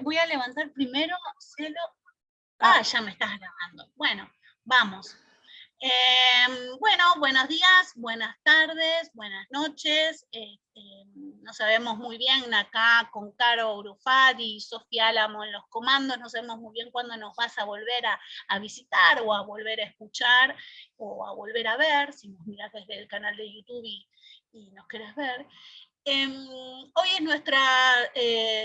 voy a levantar primero, Cielo. Ya me estás grabando. Bueno, vamos. Bueno, buenos días, buenas tardes, buenas noches. No sabemos muy bien acá con Caro Grufati y Sofía Álamo en los comandos, no sabemos muy bien cuándo nos vas a volver a visitar o a volver a escuchar o a volver a ver, si nos miras desde el canal de YouTube y nos querés ver. Hoy es nuestra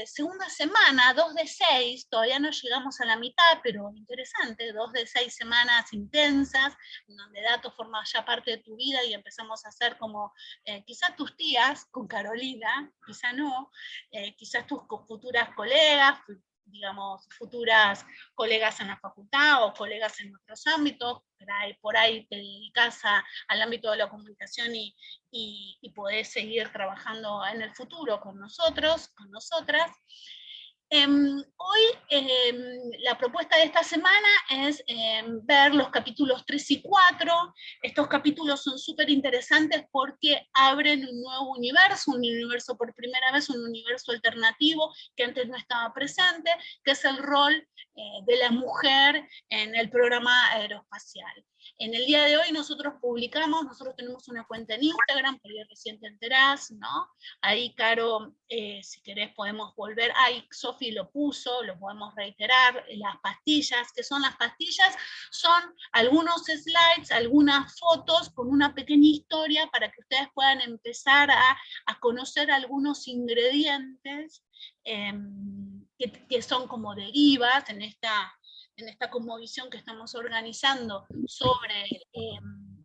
segunda semana, 2 de 6, todavía no llegamos a la mitad, pero interesante, 2 de 6 semanas intensas, donde datos forma ya parte de tu vida y empezamos a hacer como quizás tus tías con Carolina, quizás no, quizás tus futuras colegas, digamos, futuras colegas en la facultad o colegas en otros ámbitos, por ahí te dedicas al ámbito de la comunicación y podés seguir trabajando en el futuro con nosotros, con nosotras. Hoy la propuesta de esta semana es ver los capítulos 3 y 4. Estos capítulos son súper interesantes porque abren un nuevo universo por primera vez, un universo alternativo que antes no estaba presente, que es el rol de la mujer en el programa aeroespacial. En el día de hoy nosotros tenemos una cuenta en Instagram, por ahí recién te enterás, ¿no? Ahí, Caro, si querés podemos volver, Sofi lo puso, lo podemos reiterar, las pastillas, ¿qué son las pastillas? Son algunos slides, algunas fotos con una pequeña historia para que ustedes puedan empezar a conocer algunos ingredientes que son como derivas en esta cosmovisión que estamos organizando sobre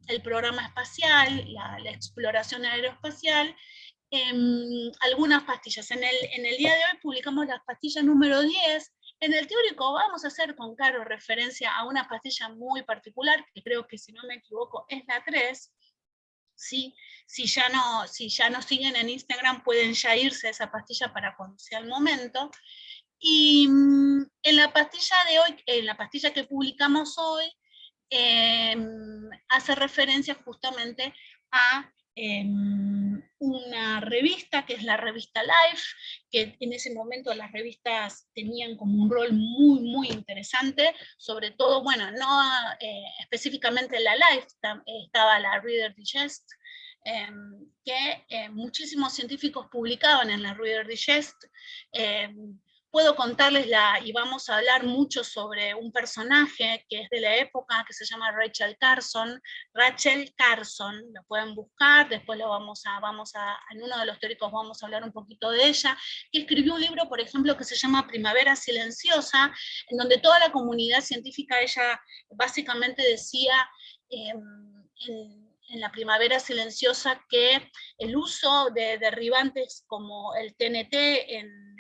el programa espacial, la exploración aeroespacial. Algunas pastillas. En el día de hoy publicamos la pastilla número 10. En el teórico vamos a hacer con Caro referencia a una pastilla muy particular, que creo que si no me equivoco es la 3. ¿Sí? Si ya no siguen en Instagram pueden ya irse a esa pastilla para cuando sea el momento. Y en la pastilla de hoy, en la pastilla que publicamos hoy, hace referencia justamente a una revista, que es la revista Life, que en ese momento las revistas tenían como un rol muy, muy interesante, sobre todo, bueno, no específicamente en la Life, estaba la Reader Digest, que muchísimos científicos publicaban en la Reader Digest. Puedo contarles y vamos a hablar mucho sobre un personaje que es de la época, que se llama Rachel Carson. Rachel Carson, lo pueden buscar, después en uno de los teóricos vamos a hablar un poquito de ella, que escribió un libro, por ejemplo, que se llama Primavera Silenciosa, en donde toda la comunidad científica, ella básicamente decía en la Primavera Silenciosa que el uso de derribantes como el TNT en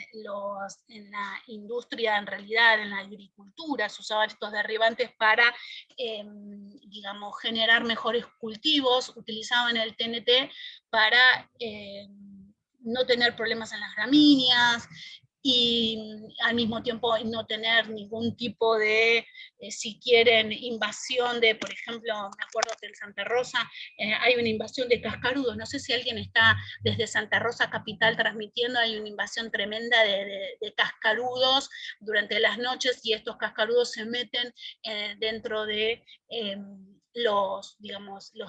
la industria, en realidad en la agricultura, se usaban estos derribantes para, digamos, generar mejores cultivos, utilizaban el TNT para no tener problemas en las gramíneas, y al mismo tiempo no tener ningún tipo de, si quieren, invasión de, por ejemplo, me acuerdo que en Santa Rosa hay una invasión de cascarudos, no sé si alguien está desde Santa Rosa capital transmitiendo, hay una invasión tremenda de cascarudos durante las noches, y estos cascarudos se meten dentro de los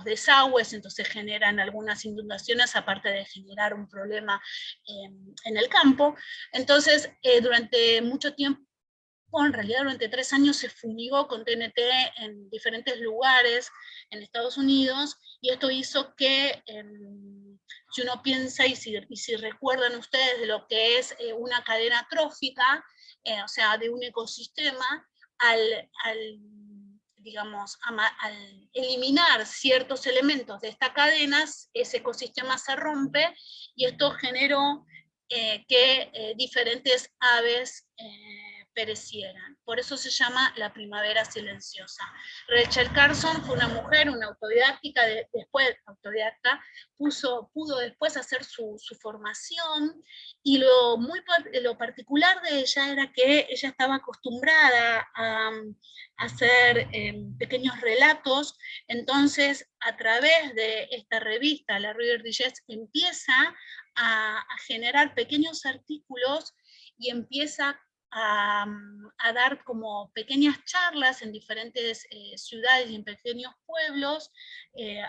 desagües, entonces generan algunas inundaciones, aparte de generar un problema en el campo. Entonces, durante mucho tiempo, en realidad durante 3 años se fumigó con TNT en diferentes lugares en Estados Unidos, y esto hizo que, si uno piensa y si recuerdan ustedes de lo que es una cadena trófica, o sea, de un ecosistema, al eliminar ciertos elementos de estas cadenas, ese ecosistema se rompe, y esto generó que diferentes aves perecieran. Por eso se llama la primavera silenciosa. Rachel Carson fue una mujer, una autodidacta, pudo después hacer su formación, y lo particular de ella era que ella estaba acostumbrada a hacer pequeños relatos. Entonces, a través de esta revista, la Reader Digest, empieza a generar pequeños artículos y empieza a dar como pequeñas charlas en diferentes ciudades y en pequeños pueblos,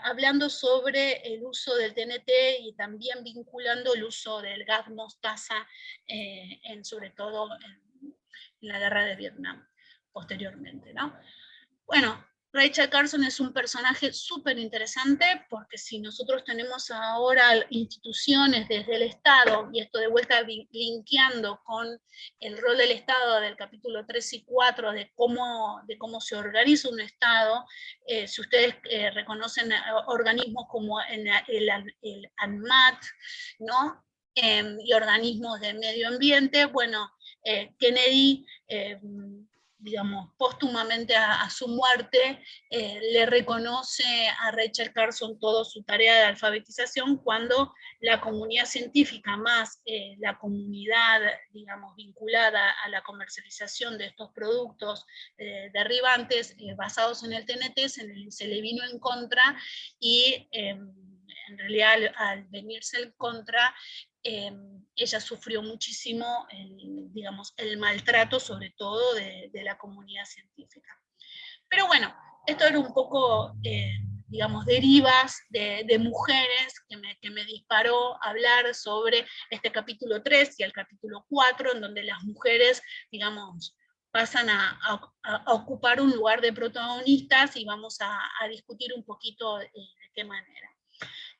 hablando sobre el uso del TNT y también vinculando el uso del gas mostaza, sobre todo en la guerra de Vietnam, posteriormente, ¿no? Bueno, Rachel Carson es un personaje súper interesante porque si nosotros tenemos ahora instituciones desde el Estado, y esto de vuelta linkeando con el rol del Estado del capítulo 3 y 4 de cómo se organiza un Estado, si ustedes reconocen organismos como el ANMAT, ¿no? Y organismos de medio ambiente, bueno, Kennedy, digamos, póstumamente a su muerte, le reconoce a Rachel Carson toda su tarea de alfabetización cuando la comunidad científica más la comunidad, digamos, vinculada a la comercialización de estos productos derribantes basados en el TNT se le vino en contra y en realidad al venirse en contra ella sufrió muchísimo digamos, el maltrato, sobre todo de la comunidad científica. Pero bueno, esto era un poco, digamos, derivas de mujeres que me disparó a hablar sobre este capítulo 3 y el capítulo 4, en donde las mujeres, digamos, pasan a ocupar un lugar de protagonistas y vamos a discutir un poquito de qué manera.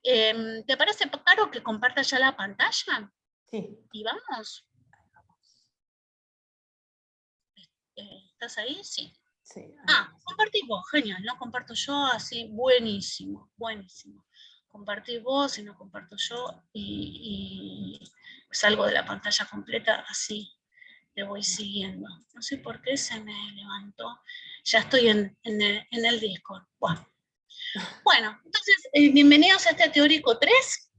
¿Te parece, Caro, que comparta ya la pantalla? Sí. Y vamos. ¿Estás ahí? Sí. Sí. Compartís vos, genial, no comparto yo, así, buenísimo, buenísimo. Compartís vos y no comparto yo, y salgo de la pantalla completa, así le voy siguiendo. No sé por qué se me levantó. Ya estoy en el Discord. Bueno, entonces, bienvenidos a este teórico 3.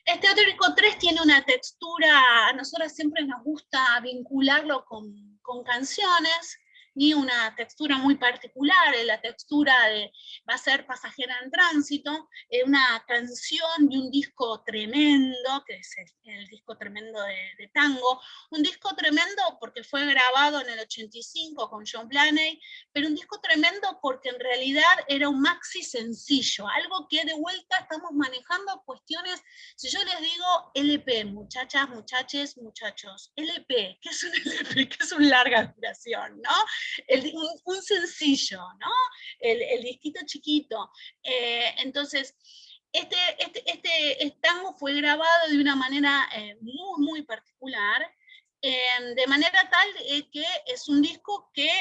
Este teórico 3 tiene una textura, a nosotros siempre nos gusta vincularlo con canciones, y una textura muy particular, la textura de Va a ser Pasajera en Tránsito, una canción y un disco tremendo, que es el disco tremendo de tango, un disco tremendo porque fue grabado en el 85 con John Blaney, pero un disco tremendo porque en realidad era un maxi sencillo, algo que de vuelta estamos manejando cuestiones. Si yo les digo LP, muchachas, muchaches, muchachos, LP, ¿qué es un LP? ¿Qué es un larga duración, no? Un sencillo, ¿no? El disquito chiquito. Entonces, este tango fue grabado de una manera muy, muy particular, de manera tal que es un disco que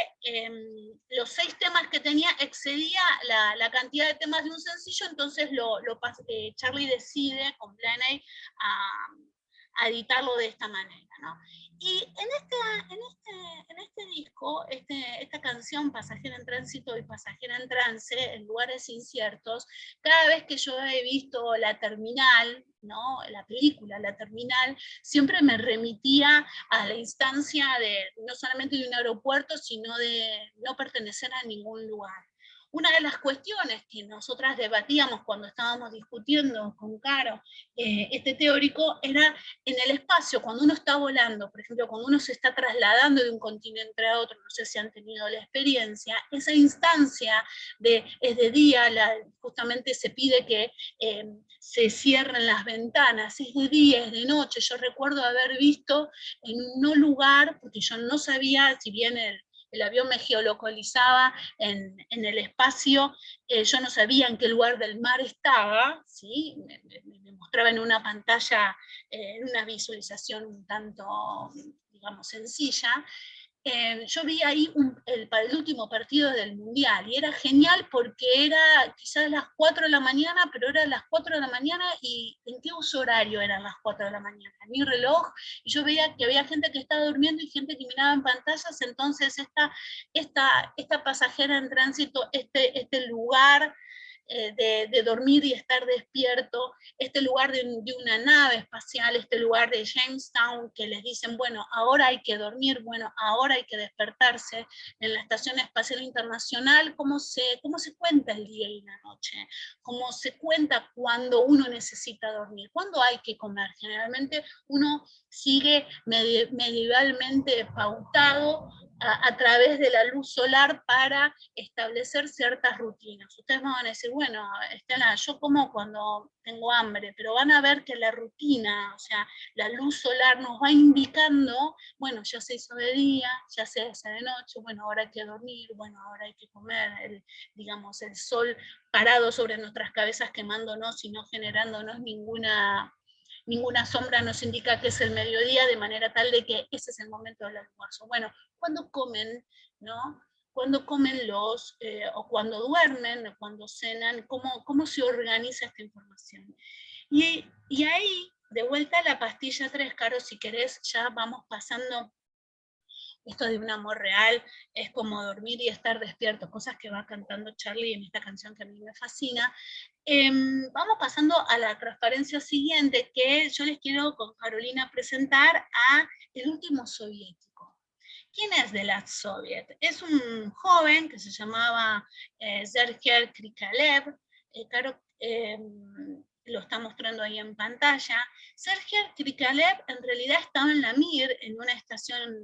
los 6 temas que tenía excedía la cantidad de temas de un sencillo, entonces Charlie decide con Blaney a editarlo de esta manera, ¿no? Y en este disco, esta canción, Pasajera en Tránsito y Pasajera en Trance, en lugares inciertos, cada vez que yo he visto La Terminal, ¿no? La película La Terminal, siempre me remitía a la instancia de no solamente de un aeropuerto, sino de no pertenecer a ningún lugar. Una de las cuestiones que nosotras debatíamos cuando estábamos discutiendo con Caro este teórico era en el espacio, cuando uno está volando, por ejemplo, cuando uno se está trasladando de un continente a otro, no sé si han tenido la experiencia, esa instancia es de día, justamente se pide que se cierren las ventanas, es de día, es de noche. Yo recuerdo haber visto en un lugar, porque yo no sabía, si bien el avión me geolocalizaba en el espacio, yo no sabía en qué lugar del mar estaba, ¿sí? Me mostraba en una pantalla, en una visualización un tanto, digamos, sencilla. Yo vi ahí el último partido del Mundial, y era genial porque era quizás las 4 de la mañana, pero eran las 4 de la mañana, y ¿en qué uso horario eran las 4 de la mañana? En mi reloj, y yo veía que había gente que estaba durmiendo y gente que miraba en pantallas, entonces esta pasajera en tránsito, este lugar de dormir y estar despierto, este lugar de una nave espacial, este lugar de Jamestown, que les dicen, bueno, ahora hay que dormir, bueno, ahora hay que despertarse. En la Estación Espacial Internacional, cómo se cuenta el día y la noche, cómo se cuenta cuando uno necesita dormir, cuando hay que comer. Generalmente uno sigue medievalmente pautado a través de la luz solar para establecer ciertas rutinas. Ustedes me van a decir, bueno, Estela, yo como cuando tengo hambre, pero van a ver que la rutina, o sea, la luz solar nos va indicando, bueno, ya se hizo de día, ya se hace de noche, bueno, ahora hay que dormir, bueno, ahora hay que comer, digamos, el sol parado sobre nuestras cabezas quemándonos y no generándonos ninguna sombra nos indica que es el mediodía, de manera tal de que ese es el momento del almuerzo. Bueno, cuando comen, ¿no? Cuando comen o cuando duermen, o cuando cenan, cómo se organiza esta información. Y ahí, de vuelta a la pastilla 3, Caro, si querés, ya vamos pasando esto de un amor real, es como dormir y estar despierto, cosas que va cantando Charlie en esta canción que a mí me fascina. Vamos pasando a la transparencia siguiente, que yo les quiero con Carolina presentar a El último soviético. ¿Quién es de la Soviet? Es un joven que se llamaba Sergei Krikalev. Caro, lo está mostrando ahí en pantalla. Sergei Krikalev en realidad estaba en la Mir, en una estación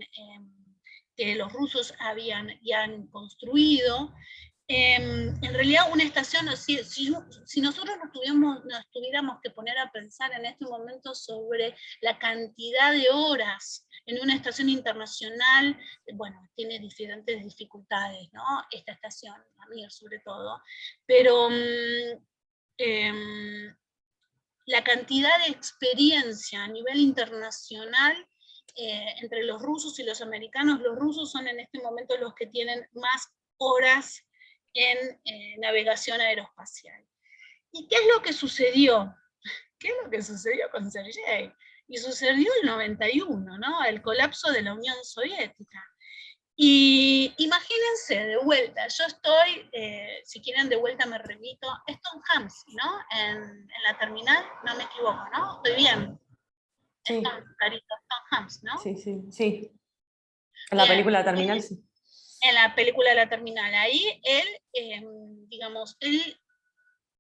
que los rusos habían construido. En realidad una estación, si nosotros nos tuviéramos que poner a pensar en este momento sobre la cantidad de horas en una estación internacional, bueno, tiene diferentes dificultades, ¿no? Esta estación, la Mir sobre todo, pero la cantidad de experiencia a nivel internacional entre los rusos y los americanos, los rusos son en este momento los que tienen más horas en navegación aeroespacial. ¿Y qué es lo que sucedió? ¿Qué es lo que sucedió con Sergei? Y sucedió el 91, ¿no? El colapso de la Unión Soviética. Y imagínense, de vuelta, yo estoy, si quieren de vuelta me remito, es Tom Hanks, ¿no? En la terminal, no me equivoco, ¿no? Estoy bien. Sí. Es Tom Hanks, ¿no? Sí, sí, sí. En la Bien. película Terminal, sí. En la película La Terminal, ahí él, digamos,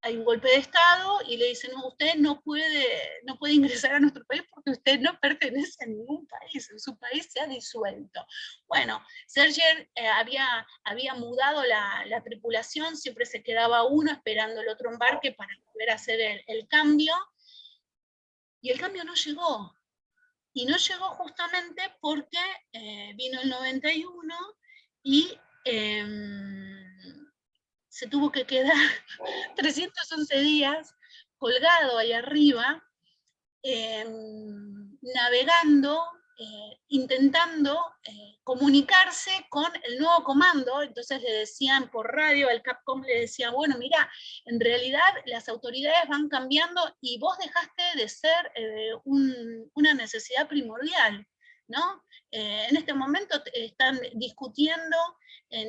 hay un golpe de Estado y le dicen, no, usted no puede ingresar a nuestro país porque usted no pertenece a ningún país, su país se ha disuelto. Bueno, Sergei había mudado la tripulación, siempre se quedaba uno esperando el otro embarque para poder hacer el cambio, y el cambio no llegó. Y no llegó justamente porque vino el 91 y se tuvo que quedar 311 días colgado ahí arriba, navegando, intentando comunicarse con el nuevo comando. Entonces le decían por radio, al Capcom le decían, bueno, mira, en realidad las autoridades van cambiando y vos dejaste de ser una necesidad primordial, ¿no? En este momento están discutiendo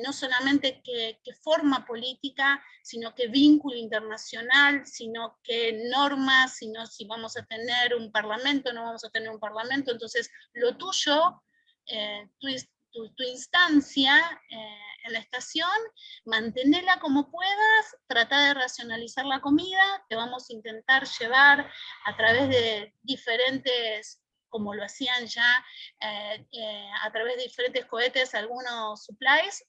no solamente qué forma política, sino que vínculo internacional, sino que normas, sino si vamos a tener un parlamento, no vamos a tener un parlamento. Entonces, lo tuyo, tu instancia en la estación, mantenerla como puedas, trata de racionalizar la comida, te vamos a intentar llevar a través de diferentes, como lo hacían ya, a través de diferentes cohetes, algunos supplies,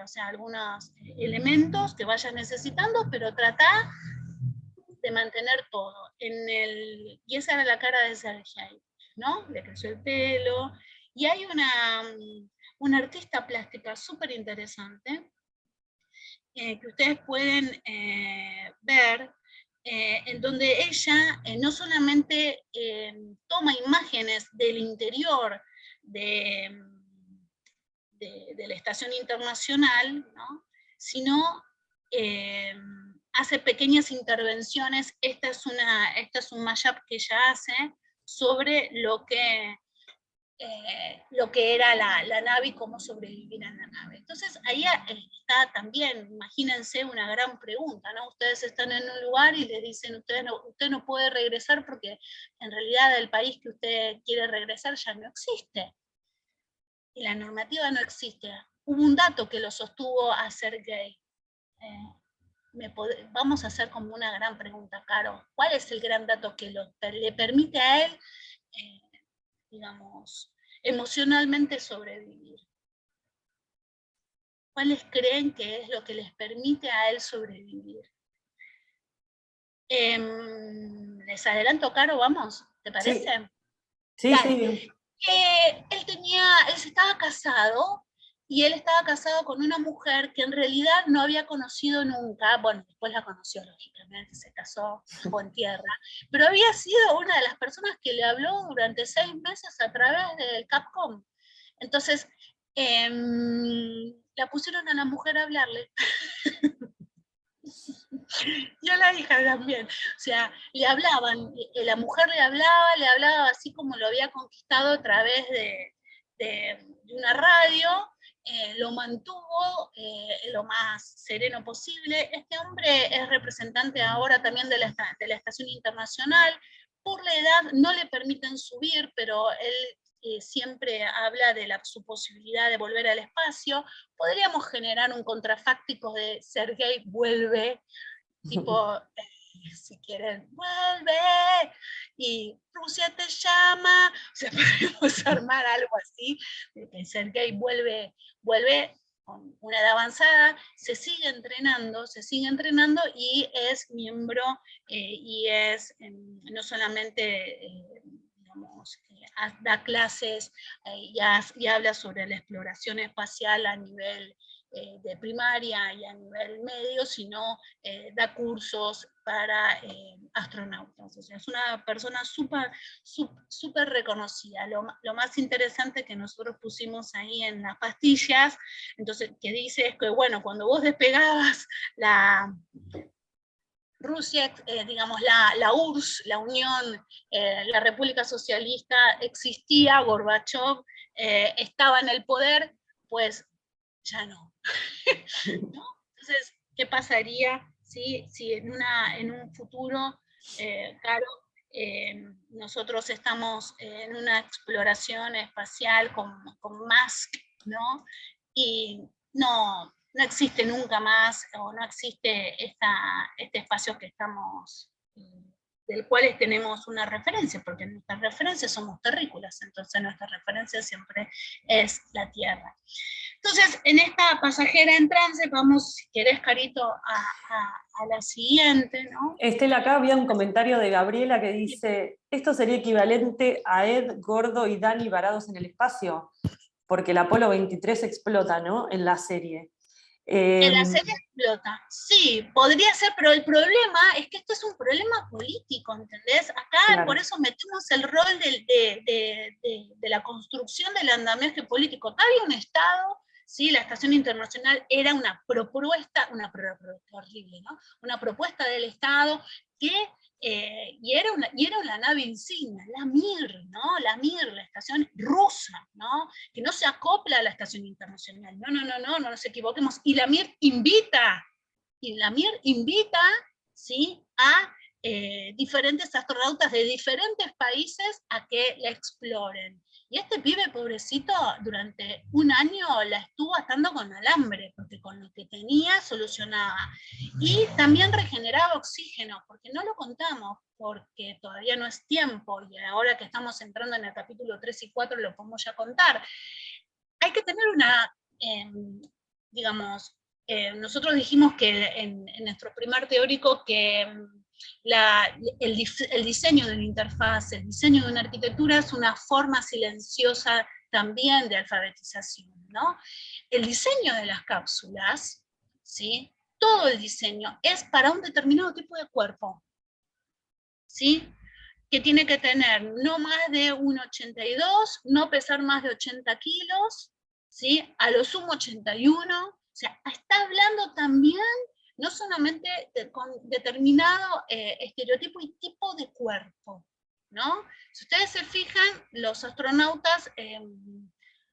o sea, algunos elementos que vayas necesitando, pero trata de mantener todo. Y esa era la cara de Sergei, ¿no? Le creció el pelo. Y hay una artista plástica súper interesante que ustedes pueden ver, en donde ella no solamente toma imágenes del interior de la estación internacional, ¿no? Sino hace pequeñas intervenciones. Este es un mashup que ella hace sobre lo que lo que era la nave y cómo sobrevivir en la nave. Entonces ahí está también, imagínense una gran pregunta, ¿no? Ustedes están en un lugar y les dicen, usted no puede regresar porque en realidad el país que usted quiere regresar ya no existe. Y la normativa no existe. Hubo un dato que lo sostuvo a ser gay. Vamos a hacer como una gran pregunta, Caro. ¿Cuál es el gran dato que le permite a él, digamos, emocionalmente sobrevivir? ¿Cuáles creen que es lo que les permite a él sobrevivir? Les adelanto, Caro, vamos, ¿te parece? Sí, sí, bien. Él estaba casado, y él estaba casado con una mujer que en realidad no había conocido nunca. Bueno, después la conoció, lógicamente, se casó, dejó en tierra, pero había sido una de las personas que le habló durante 6 meses a través del Capcom. Entonces, la pusieron a la mujer a hablarle. Y a la hija también. O sea, le hablaban, la mujer le hablaba así como lo había conquistado a través de una radio, lo mantuvo lo más sereno posible. Este hombre es representante ahora también de la Estación Internacional. Por la edad no le permiten subir, pero él siempre habla de su posibilidad de volver al espacio. Podríamos generar un contrafáctico de Sergei vuelve, tipo, si quieren, vuelve, y Rusia te llama, o sea, podemos armar algo así, de que Sergei vuelve con una edad avanzada, se sigue entrenando y es miembro, y es no solamente, digamos, da clases, y habla sobre la exploración espacial a nivel de primaria y a nivel medio, sino da cursos para astronautas. O sea, es una persona súper reconocida. Lo más interesante que nosotros pusimos ahí en las pastillas, entonces, que dice es que, bueno, cuando vos despegabas la Rusia, digamos, la URSS, la Unión, la República Socialista existía, Gorbachev estaba en el poder, pues ya no. ¿No? Entonces, ¿qué pasaría si en un futuro, Caro, nosotros estamos en una exploración espacial con Musk, ¿no? Y no existe nunca más, o no existe este espacio que estamos, del cual tenemos una referencia, porque nuestras referencias somos terrícolas, entonces nuestra referencia siempre es la Tierra. Entonces, en esta pasajera en trance, vamos, si querés, Carito, a la siguiente, ¿no? Estela, acá había un comentario de Gabriela que dice, ¿esto sería equivalente a Ed, Gordo y Dani varados en el espacio? Porque el Apolo 23 explota, ¿no? En la serie. En la serie explota. Sí, podría ser, pero el problema es que esto es un problema político, ¿entendés? Acá, claro, por eso metemos el rol de la construcción del andamiaje político. Acá había un Estado, ¿sí? La Estación Internacional era una propuesta horrible, ¿no? Una propuesta del Estado que y era una nave insignia, la Mir, ¿no? La Mir, la estación rusa, ¿no? Que no se acopla a la estación internacional. No nos equivoquemos. Y la Mir invita, ¿sí? A diferentes astronautas de diferentes países a que la exploren. Y este pibe pobrecito durante un año la estuvo atando con alambre, porque con lo que tenía solucionaba. Y también regeneraba oxígeno, porque no lo contamos, porque todavía no es tiempo, y ahora que estamos entrando en el capítulo 3 y 4 lo podemos ya contar. Hay que tener una, digamos, nosotros dijimos que en nuestro primer teórico que el diseño de una interfaz, el diseño de una arquitectura es una forma silenciosa también de alfabetización, ¿no? El diseño de las cápsulas, ¿sí? Todo el diseño es para un determinado tipo de cuerpo, ¿sí? Que tiene que tener no más de 1,82, no pesar más de 80 kilos, ¿sí? A lo sumo 81, o sea, está hablando también no solamente con determinado estereotipo y tipo de cuerpo, ¿no? Si ustedes se fijan, los astronautas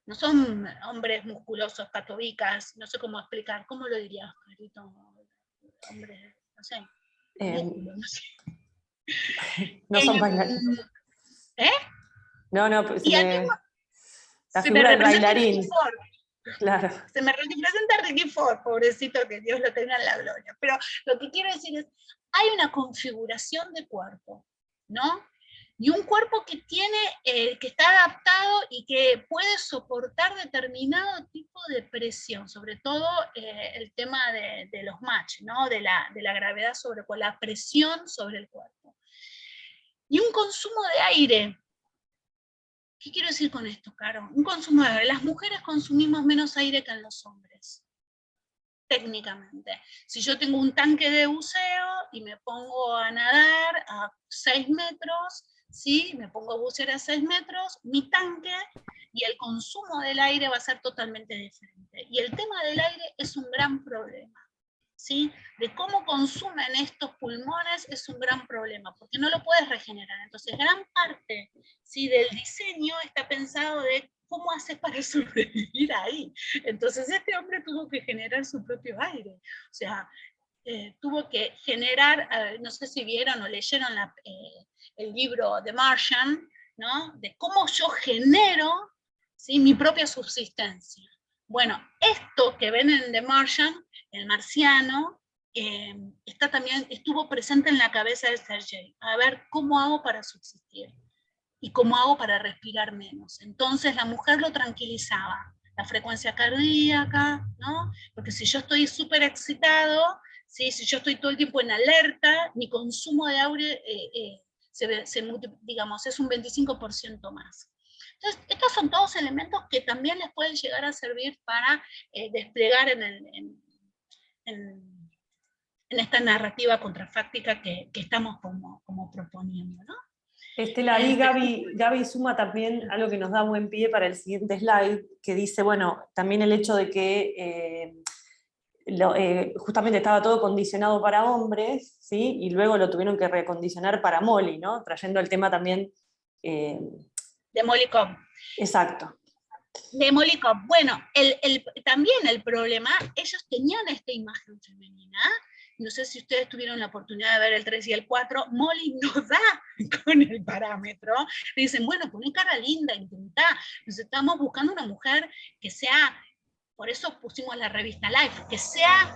no son hombres musculosos, catobicas, no sé cómo explicar, ¿cómo lo dirías, Carito? Hombres, no sé, músculos, no sé. No son bailarines. ¿Eh? No, pues Y la se me figura del representa Ricky bailarín. Ford. Claro. Se me representa Ricky Ford, pobrecito, que Dios lo tenga en la gloria. Pero lo que quiero decir es, hay una configuración de cuerpo, ¿no? Y un cuerpo que tiene, que está adaptado y que puede soportar determinado tipo de presión, sobre todo el tema de los match, ¿no? De la gravedad sobre la presión sobre el cuerpo. Y un consumo de aire. ¿Qué quiero decir con esto, Caro? Un consumo de aire. Las mujeres consumimos menos aire que los hombres, técnicamente. Si yo tengo un tanque de buceo y me pongo a nadar a 6 metros, ¿sí? Me pongo a bucear a 6 metros, mi tanque y el consumo del aire va a ser totalmente diferente. Y el tema del aire es un gran problema. ¿Sí? De cómo consumen estos pulmones es un gran problema, porque no lo puedes regenerar. Entonces, gran parte, ¿sí?, del diseño está pensado de cómo haces para sobrevivir ahí. Entonces, este hombre tuvo que generar su propio aire. O sea, tuvo que generar, no sé si vieron o leyeron el libro The Martian, ¿no? De cómo yo genero, ¿sí?, mi propia subsistencia. Bueno, esto que ven en The Martian, el marciano, estuvo presente en la cabeza de Sergei. A ver, ¿cómo hago para subsistir? ¿Y cómo hago para respirar menos? Entonces la mujer lo tranquilizaba. La frecuencia cardíaca, ¿no? Porque si yo estoy súper excitado, ¿sí?, si yo estoy todo el tiempo en alerta, mi consumo de aire digamos, es un 25% más. Entonces, estos son todos elementos que también les pueden llegar a servir para desplegar en esta narrativa contrafáctica que estamos como proponiendo, ¿no? Estela, ahí Gaby suma también algo que nos da buen pie para el siguiente slide, que dice, bueno, también el hecho de que justamente estaba todo condicionado para hombres, ¿sí? Y luego lo tuvieron que recondicionar para Molly, ¿no? Trayendo el tema también... de Molly Cobb. Exacto. De Molly Cobb. Bueno, también el problema, ellos tenían esta imagen femenina. No sé si ustedes tuvieron la oportunidad de ver el 3 y el 4, Molly no da con el parámetro. Le dicen, bueno, poné cara linda, intentá. Nos estamos buscando una mujer que sea, por eso pusimos la revista Life, que sea,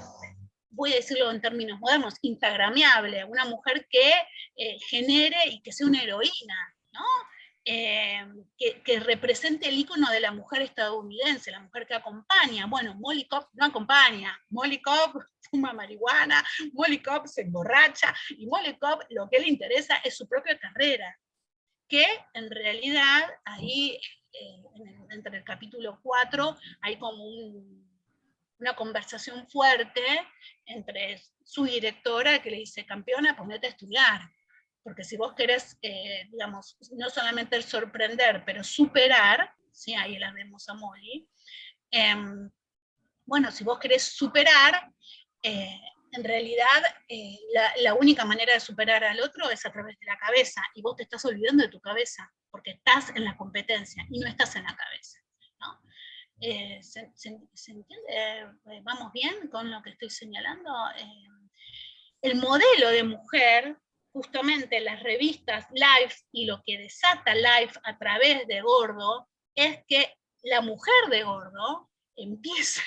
voy a decirlo en términos modernos, instagrameable, una mujer que genere y que sea una heroína, ¿no? Que represente el icono de la mujer estadounidense, la mujer que acompaña. Bueno, Molly Cobb no acompaña, Molly Cobb fuma marihuana, Molly Cobb se emborracha, y Molly Cobb lo que le interesa es su propia carrera, que en realidad ahí, entre el capítulo 4, hay como una conversación fuerte entre su directora, que le dice, campeona, ponete a estudiar. Porque si vos querés, digamos, no solamente el sorprender, pero superar, ¿sí?, ahí la vemos a Molly, bueno, si vos querés superar, en realidad la única manera de superar al otro es a través de la cabeza, y vos te estás olvidando de tu cabeza, porque estás en la competencia y no estás en la cabeza, ¿no? ¿Se entiende? ¿Vamos bien con lo que estoy señalando? El modelo de mujer, justamente en las revistas Life, y lo que desata Life a través de Gordo, es que la mujer de Gordo empieza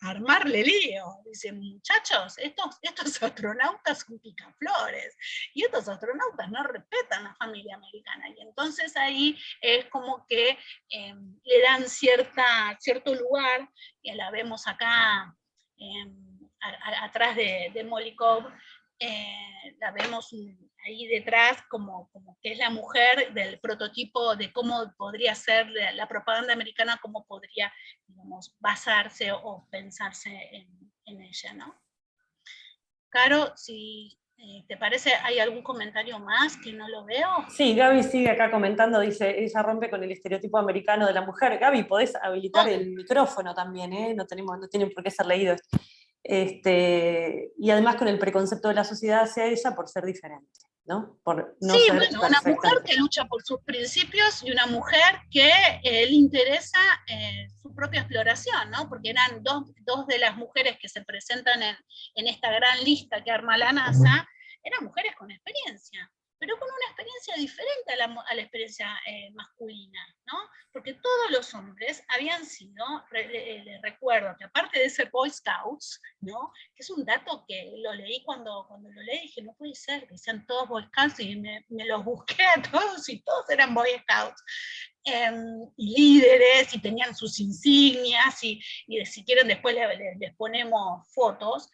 a armarle lío. Dice, muchachos, estos astronautas son picaflores, y estos astronautas no respetan la familia americana. Y entonces ahí es como que le dan cierto lugar, y la vemos acá atrás de Molly Cobb, la vemos ahí detrás como que es la mujer del prototipo de cómo podría ser la propaganda americana, cómo podría, digamos, basarse o pensarse en ella, ¿no? Caro, si te parece, ¿hay algún comentario más que no lo veo? Sí, Gaby sigue acá comentando, dice, ella rompe con el estereotipo americano de la mujer. Gaby, podés habilitar el micrófono también, ¿eh? No tienen por qué ser leídos. Y además con el preconcepto de la sociedad hacia ella por ser diferente. ¿no? Por no Sí, ser bueno, una perfecta. mujer que lucha por sus principios y una mujer que le interesa su propia exploración, ¿no? Porque eran dos de las mujeres que se presentan en esta gran lista que arma la NASA, eran mujeres con experiencia, pero con una experiencia diferente a la experiencia masculina, ¿no? Porque todos los hombres habían sido, les recuerdo que aparte de ser Boy Scouts, ¿no? Que es un dato que lo leí cuando lo leí, dije, no puede ser, que sean todos Boy Scouts, y me los busqué a todos, y todos eran Boy Scouts. Y líderes, y tenían sus insignias, y si quieren después les ponemos fotos.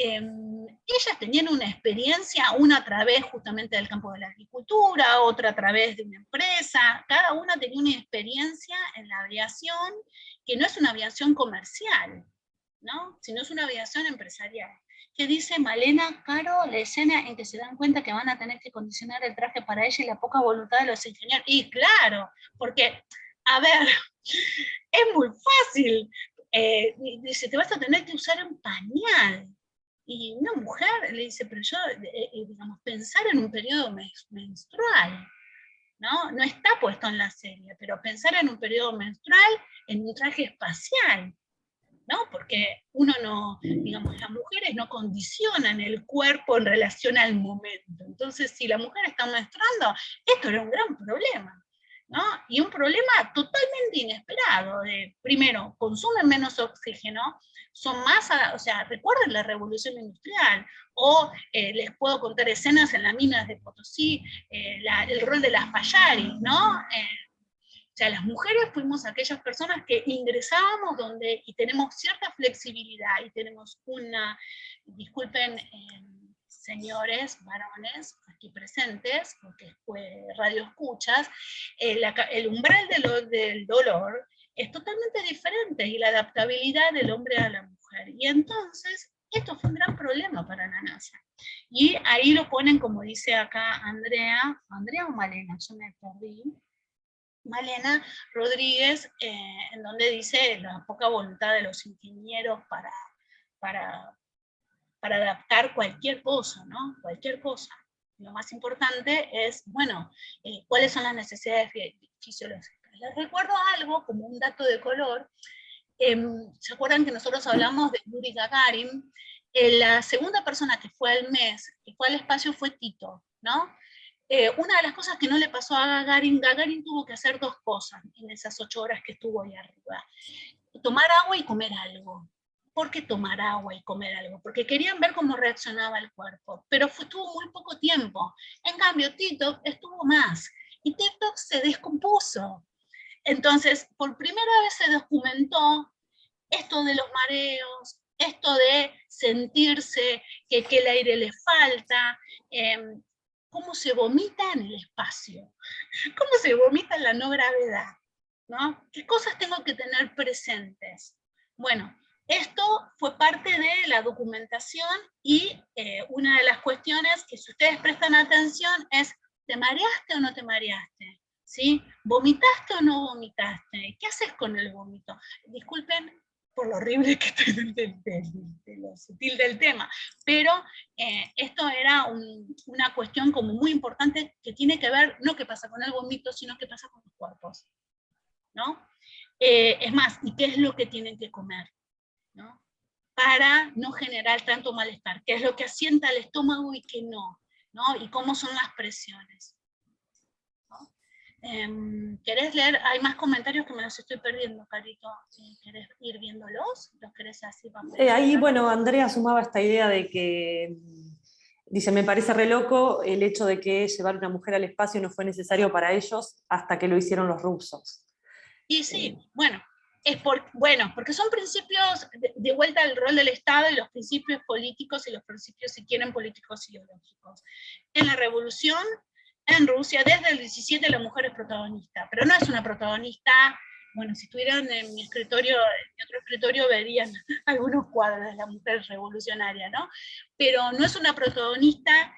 Ellas tenían una experiencia, una a través justamente del campo de la agricultura, otra a través de una empresa, cada una tenía una experiencia en la aviación, que no es una aviación comercial, ¿no? Sino es una aviación empresarial. Que dice Malena Caro, la escena en que se dan cuenta que van a tener que condicionar el traje para ella y la poca voluntad de los ingenieros. Y claro, porque, a ver, es muy fácil. Dice, te vas a tener que usar un pañal. Y una mujer le dice, pero yo, digamos, pensar en un periodo menstrual, ¿no? No está puesto en la serie, pero pensar en un periodo menstrual en un traje espacial, ¿no? Porque uno no, digamos, las mujeres no condicionan el cuerpo en relación al momento. Entonces, si la mujer está menstruando, esto era un gran problema, ¿no? Y un problema totalmente inesperado. Primero, consumen menos oxígeno, son más, o sea, recuerden la revolución industrial, o les puedo contar escenas en las minas de Potosí, el rol de las payaris, ¿no? O sea, las mujeres fuimos aquellas personas que ingresábamos y tenemos cierta flexibilidad y tenemos disculpen, señores, varones, aquí presentes, porque fue radio escuchas, el umbral del dolor es totalmente diferente y la adaptabilidad del hombre a la mujer. Y entonces, esto fue un gran problema para la NASA. Y ahí lo ponen, como dice acá Andrea o Malena, yo me perdí, Malena Rodríguez, en donde dice la poca voluntad de los ingenieros para, para adaptar cualquier cosa, ¿no? Cualquier cosa. Lo más importante es, bueno, cuáles son las necesidades fisiológicas. Les recuerdo algo, como un dato de color. ¿Se acuerdan que nosotros hablamos de Yuri Gagarin? La segunda persona que fue al mes, que fue al espacio, fue Tito, ¿no? Una de las cosas que no le pasó a Gagarin tuvo que hacer dos cosas en esas 8 horas que estuvo ahí arriba. Tomar agua y comer algo. ¿Por qué tomar agua y comer algo? Porque querían ver cómo reaccionaba el cuerpo, pero estuvo muy poco tiempo. En cambio, Tito estuvo más, y Tito se descompuso. Entonces, por primera vez se documentó esto de los mareos, esto de sentirse que el aire le falta, cómo se vomita en el espacio, cómo se vomita en la no gravedad, ¿no? ¿Qué cosas tengo que tener presentes? Bueno, esto fue parte de la documentación y una de las cuestiones que si ustedes prestan atención es, ¿te mareaste o no te mareaste? ¿Sí? ¿Vomitaste o no vomitaste? ¿Qué haces con el vómito? Disculpen por lo horrible que estoy de lo sutil del tema, pero esto era una cuestión como muy importante que tiene que ver, no qué pasa con el vómito, sino qué pasa con los cuerpos, ¿no? Es más, ¿y qué es lo que tienen que comer? ¿No? Para no generar tanto malestar, qué es lo que asienta el estómago y qué no, ¿no? Y cómo son las presiones. ¿No? ¿Querés leer? Hay más comentarios que me los estoy perdiendo, Carito. ¿Querés ir viéndolos? ¿Los querés así? Ahí, bueno, Andrea sumaba esta idea de que, dice, me parece re loco el hecho de que llevar una mujer al espacio no fue necesario para ellos hasta que lo hicieron los rusos. Y sí, bueno, porque son principios de vuelta al rol del Estado y los principios políticos y los principios, si quieren, políticos ideológicos. En la revolución en Rusia, desde el 17 la mujer es protagonista, pero no es una protagonista, bueno, si estuvieran en mi escritorio, en mi otro escritorio verían algunos cuadros de la mujer revolucionaria, ¿no? Pero no es una protagonista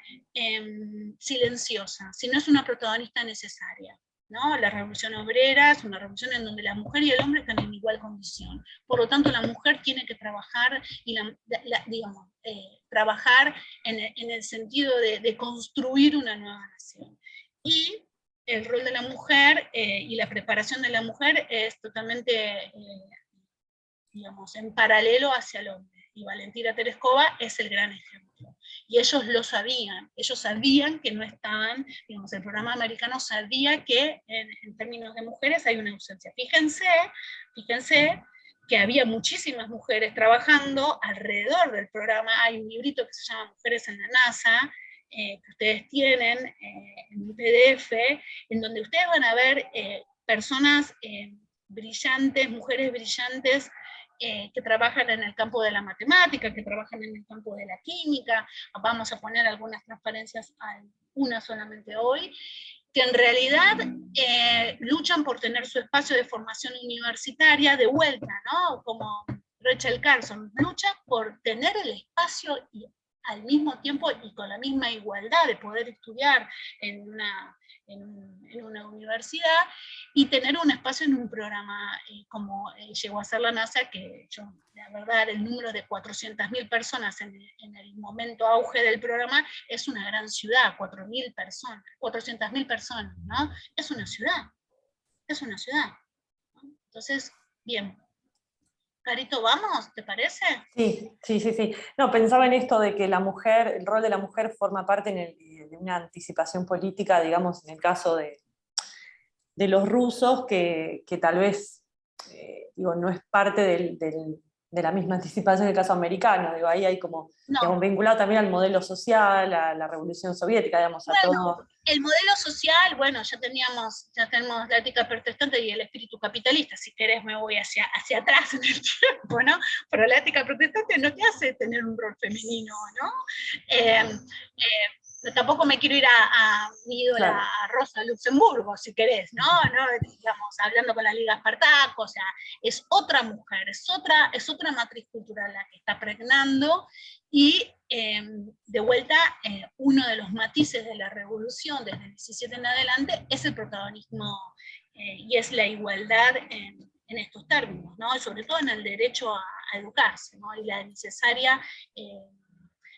silenciosa, sino es una protagonista necesaria. ¿No? La revolución obrera es una revolución en donde la mujer y el hombre están en igual condición. Por lo tanto, la mujer tiene que trabajar y digamos, trabajar en el sentido de construir una nueva nación. Y el rol de la mujer y la preparación de la mujer es totalmente, digamos, en paralelo hacia el hombre. Y Valentina Tereskova es el gran ejemplo. Y ellos lo sabían, ellos sabían que no estaban, digamos, el programa americano sabía que en términos de mujeres hay una ausencia. Fíjense que había muchísimas mujeres trabajando alrededor del programa. Hay un librito que se llama Mujeres en la NASA, que ustedes tienen en un PDF, en donde ustedes van a ver personas brillantes, mujeres brillantes, que trabajan en el campo de la matemática, que trabajan en el campo de la química. Vamos a poner algunas transparencias, una solamente hoy, que en realidad luchan por tener su espacio de formación universitaria de vuelta, ¿no? Como Rachel Carson, lucha por tener el espacio y al mismo tiempo y con la misma igualdad de poder estudiar en una universidad y tener un espacio en un programa como llegó a ser la NASA, que yo, la verdad, el número de 400.000 personas en el momento auge del programa es una gran ciudad, 4.000 personas, 400.000 personas, ¿no? Es una ciudad, ¿no? Entonces, bien. Carito, ¿vamos? ¿Te parece? Sí. No, pensaba en esto de que la mujer, el rol de la mujer forma parte de una anticipación política, digamos, en el caso de los rusos, que tal vez digo, no es parte de la misma anticipación en el caso americano. Digo, ahí hay como, no, digamos, vinculado también al modelo social, a la revolución soviética, digamos, a todo. El modelo social, bueno, ya tenemos la ética protestante y el espíritu capitalista. Si querés me voy hacia atrás en el tiempo, ¿no? Pero la ética protestante no te hace tener un rol femenino, ¿no? Tampoco me quiero ir a mi ídola, claro, a Rosa Luxemburgo, si querés, ¿no? Digamos, hablando con la Liga Espartaco, o sea, es otra mujer, es otra matriz cultural la que está pregnando, y de vuelta, uno de los matices de la revolución desde el 17 en adelante es el protagonismo y es la igualdad en estos términos, ¿no? Y sobre todo en el derecho a educarse, ¿no? Y la necesaria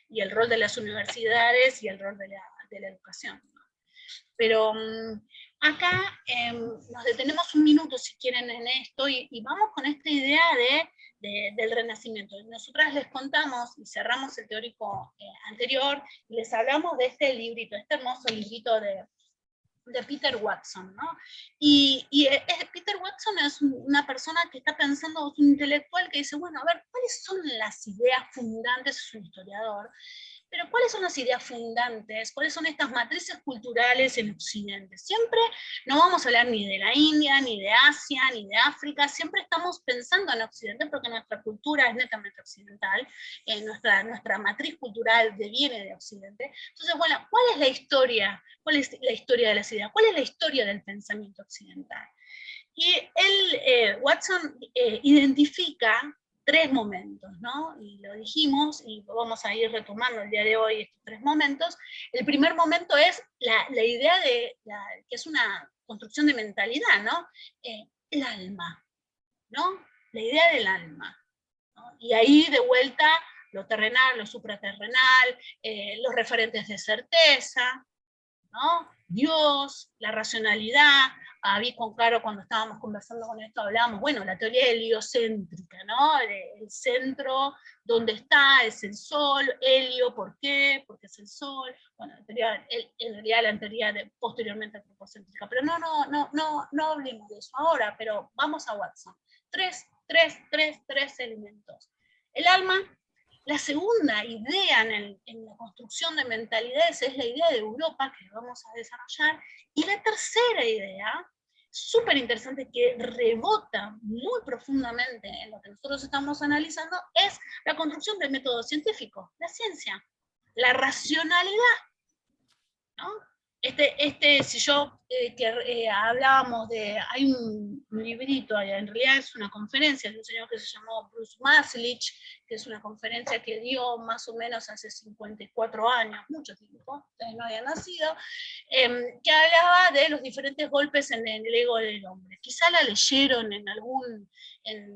y el rol de las universidades y el rol de la educación. Pero acá nos detenemos un minuto, si quieren, en esto, y vamos con esta idea del Renacimiento. Nosotras les contamos, y cerramos el teórico anterior, y les hablamos de este librito, este hermoso librito de Peter Watson, ¿no? Y Peter Watson es una persona que está pensando, es un intelectual que dice, bueno, a ver, ¿cuáles son las ideas fundantes? Es un historiador, pero ¿cuáles son las ideas fundantes? ¿Cuáles son estas matrices culturales en Occidente? Siempre no vamos a hablar ni de la India, ni de Asia, ni de África, siempre estamos pensando en Occidente porque nuestra cultura es netamente occidental, nuestra matriz cultural deviene de Occidente. Entonces, bueno, ¿cuál es la historia? ¿Cuál es la historia de las ideas? ¿Cuál es la historia del pensamiento occidental? Y él, Watson, identifica 3 momentos, ¿no? Y lo dijimos, y vamos a ir retomando el día de hoy estos 3 momentos. El primer momento es la idea que es una construcción de mentalidad, ¿no? El alma, ¿no? La idea del alma, ¿no? Y ahí de vuelta lo terrenal, lo supraterrenal, los referentes de certeza, ¿no? Dios, la racionalidad. A mí con Caro, cuando estábamos conversando con esto, hablábamos, bueno, la teoría heliocéntrica, ¿no? El centro donde está es el Sol, helio, ¿por qué? Porque es el Sol. Bueno, en realidad la teoría posteriormente antropocéntrica, pero no hablemos de eso ahora, pero vamos a Watson. Tres elementos. El alma. La segunda idea en la construcción de mentalidades es la idea de Europa, que vamos a desarrollar, y la tercera idea, súper interesante, que rebota muy profundamente en lo que nosotros estamos analizando, es la construcción del método científico, la ciencia, la racionalidad, ¿no? Si yo hablábamos hay un librito, en realidad es una conferencia de un señor que se llamó Bruce Maslich, que es una conferencia que dio más o menos hace 54 años, mucho tiempo, ustedes no habían nacido, que hablaba de los diferentes golpes en el ego del hombre. Quizá la leyeron